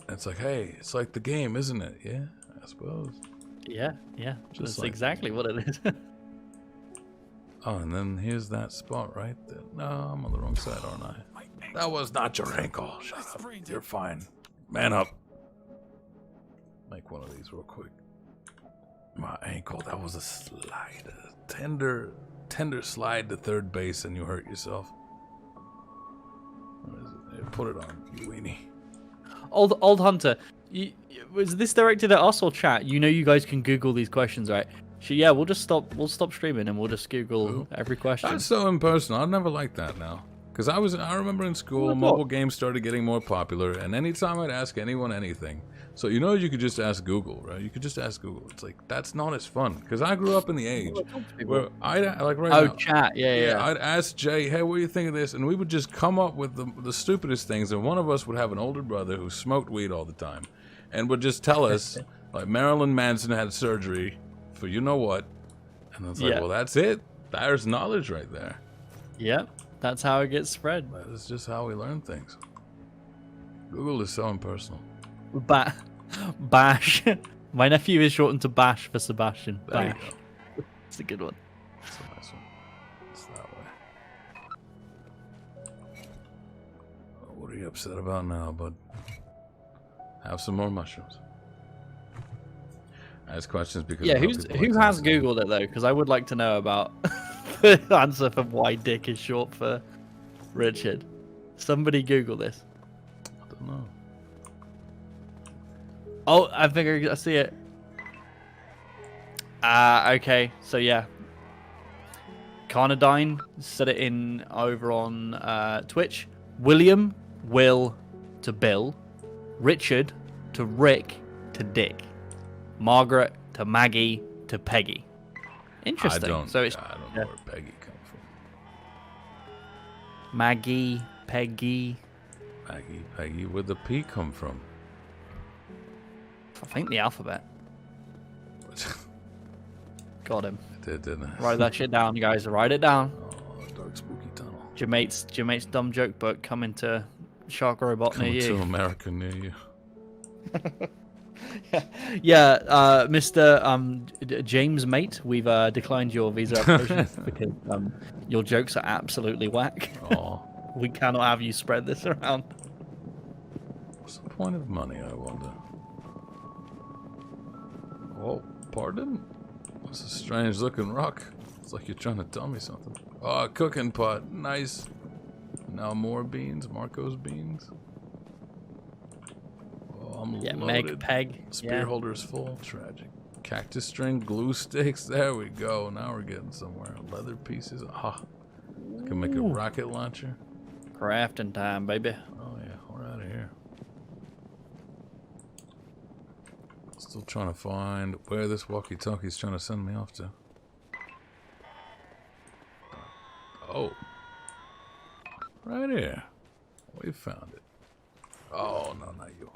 And it's like, hey, it's like the game, isn't it? Yeah, I suppose. Yeah. Just That's like- exactly what it is. Oh, and then here's that spot right there. No, I'm on the wrong side, aren't I? That was not your ankle. Shut up. You're fine. Man up. Make one of these real quick. My ankle, that was a slide. A tender slide to third base and you hurt yourself. Where is it? Here, put it on, you weenie. Old Hunter, was this directed at us or chat? You know you guys can Google these questions, right? Yeah, we'll stop streaming and we'll just Google every question. That's so impersonal. I'd never like that now. Because I remember in school, mobile games started getting more popular, and anytime I'd ask anyone anything, so you could just ask Google, right? You could just ask Google. It's like, that's not as fun. Because I grew up in the age where I'd, like right now. Chat, yeah. I'd ask Jay, hey, what do you think of this? And we would just come up with the stupidest things, and one of us would have an older brother who smoked weed all the time, and would just tell us, like, Marilyn Manson had surgery for you know what, and it's like, well, that's it. There's knowledge right there. Yep. That's how it gets spread. That is just how we learn things. Google is so impersonal. Bash. My nephew is shortened to Bash for Sebastian. There you Bash. go. It's a good one. That's a nice one. It's that way. What are you upset about now, bud? Have some more mushrooms. I ask questions because Yeah, who has Googled it though? Because I would like to know about the answer for why Dick is short for Richard. Somebody Google this. I don't know. Oh, I think I see it. Okay, so yeah. Carnadine said it in over on Twitch. William, Will to Bill. Richard to Rick to Dick. Margaret to Maggie to Peggy. Interesting. I don't know where Peggy comes from. Maggie, Peggy. Peggy, where'd the P come from? I think the alphabet. Got him. I did, didn't I? Write that shit down, guys. Write it down. Oh, dark spooky tunnel. JM8's dumb joke book coming to Shark Robot Coming near to you. America near you. Yeah, Mr. JM8, we've declined your visa application because your jokes are absolutely whack. Oh, We cannot have you spread this around. what's the point of money, I wonder? Oh, pardon? That's a strange looking rock. It's like you're trying to tell me something. Oh, a cooking pot. Nice. Now more beans. Marco's beans. Oh, I'm Yeah, loaded. Meg, Peg. Spear Yeah. holder's full. Tragic. Cactus string, glue sticks. There we go. Now we're getting somewhere. Leather pieces. Ah. I can make a rocket launcher. Crafting time, baby. Oh yeah, we're out of here. Still trying to find where this walkie-talkie's trying to send me off to. Oh. Right here. We found it. Oh, no, not you.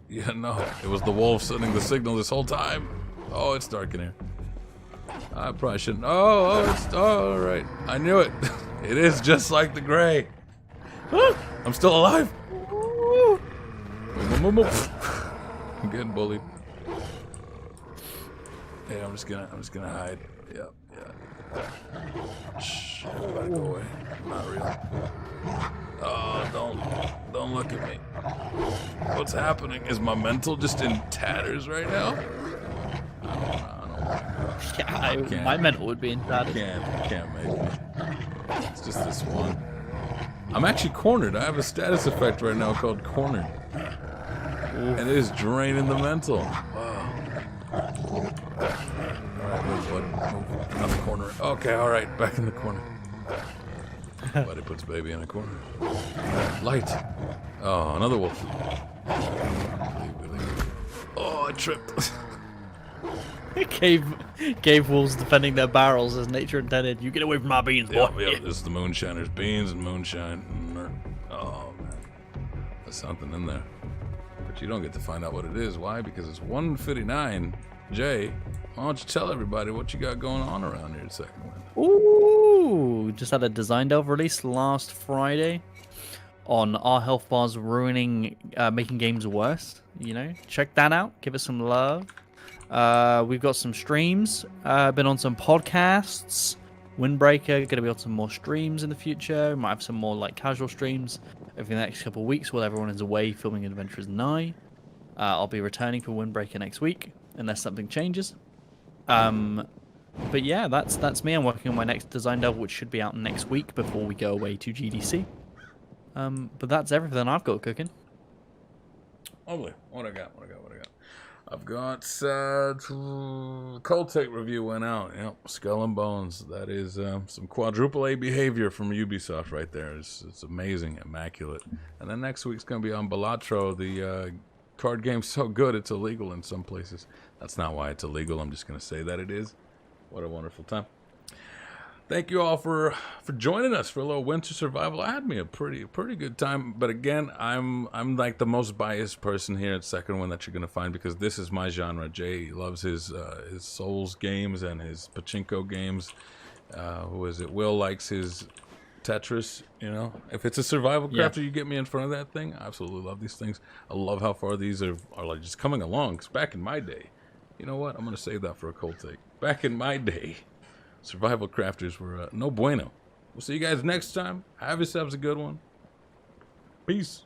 Yeah, no. It was the wolf sending the signal this whole time. Oh, it's dark in here. I probably shouldn't. Oh, all right. I knew it. It is just like the gray. I'm still alive. I'm getting bullied. Yeah, I'm just gonna hide. Yep, yeah. Shh, everybody go away. Not real. Oh, don't look at me. What's happening? Is my mental just in tatters right now? I don't Yeah, my mental would be in that. Can't make me. It's just this one. I'm actually cornered. I have a status effect right now called cornered. And it is draining the mental. Wow. Alright, move, bud. Move. Not the corner. Okay, alright. Back in the corner. Buddy puts baby in a corner. Light. Oh, another wolf. Oh, I tripped. Cave wolves defending their barrels as nature intended. You get away from my beans, boy. Yep, this is the moonshiner's beans and moonshine. Oh, man. There's something in there. But you don't get to find out what it is. Why? Because it's 1:59. Jay, why don't you tell everybody what you got going on around here at Second Wind? Ooh, just had a design delve release last Friday on our health bars ruining, making games worse. You know, check that out. Give it some love. We've got some streams. Been on some podcasts. Windbreaker, gonna be on some more streams in the future. Might have some more like casual streams over the next couple of weeks while everyone is away filming Adventures 9. I'll be returning for Windbreaker next week unless something changes. But yeah, that's me. I'm working on my next design delve, which should be out next week before we go away to GDC. But that's everything I've got cooking. Lovely. What I got? I've got Cold Take review went out. Yep, Skull and Bones. That is some quadruple A behavior from Ubisoft right there. It's amazing, immaculate. And then next week's gonna be on Balatro. The card game's so good it's illegal in some places. That's not why it's illegal. I'm just gonna say that it is. What a wonderful time. Thank you all for joining us for a little winter survival. I had me a pretty good time, but again, I'm like the most biased person here at Second One that you're gonna find because this is my genre. Jay loves his Souls games and his pachinko games. Who is it? Will likes his Tetris. You know, if it's a survival crafter, you get me in front of that thing. I absolutely love these things. I love how far these are like just coming along. 'Cause back in my day, you know what? I'm gonna save that for a Cold Take. Back in my day, survival crafters were no bueno. We'll see you guys next time. Have yourselves a good one. Peace.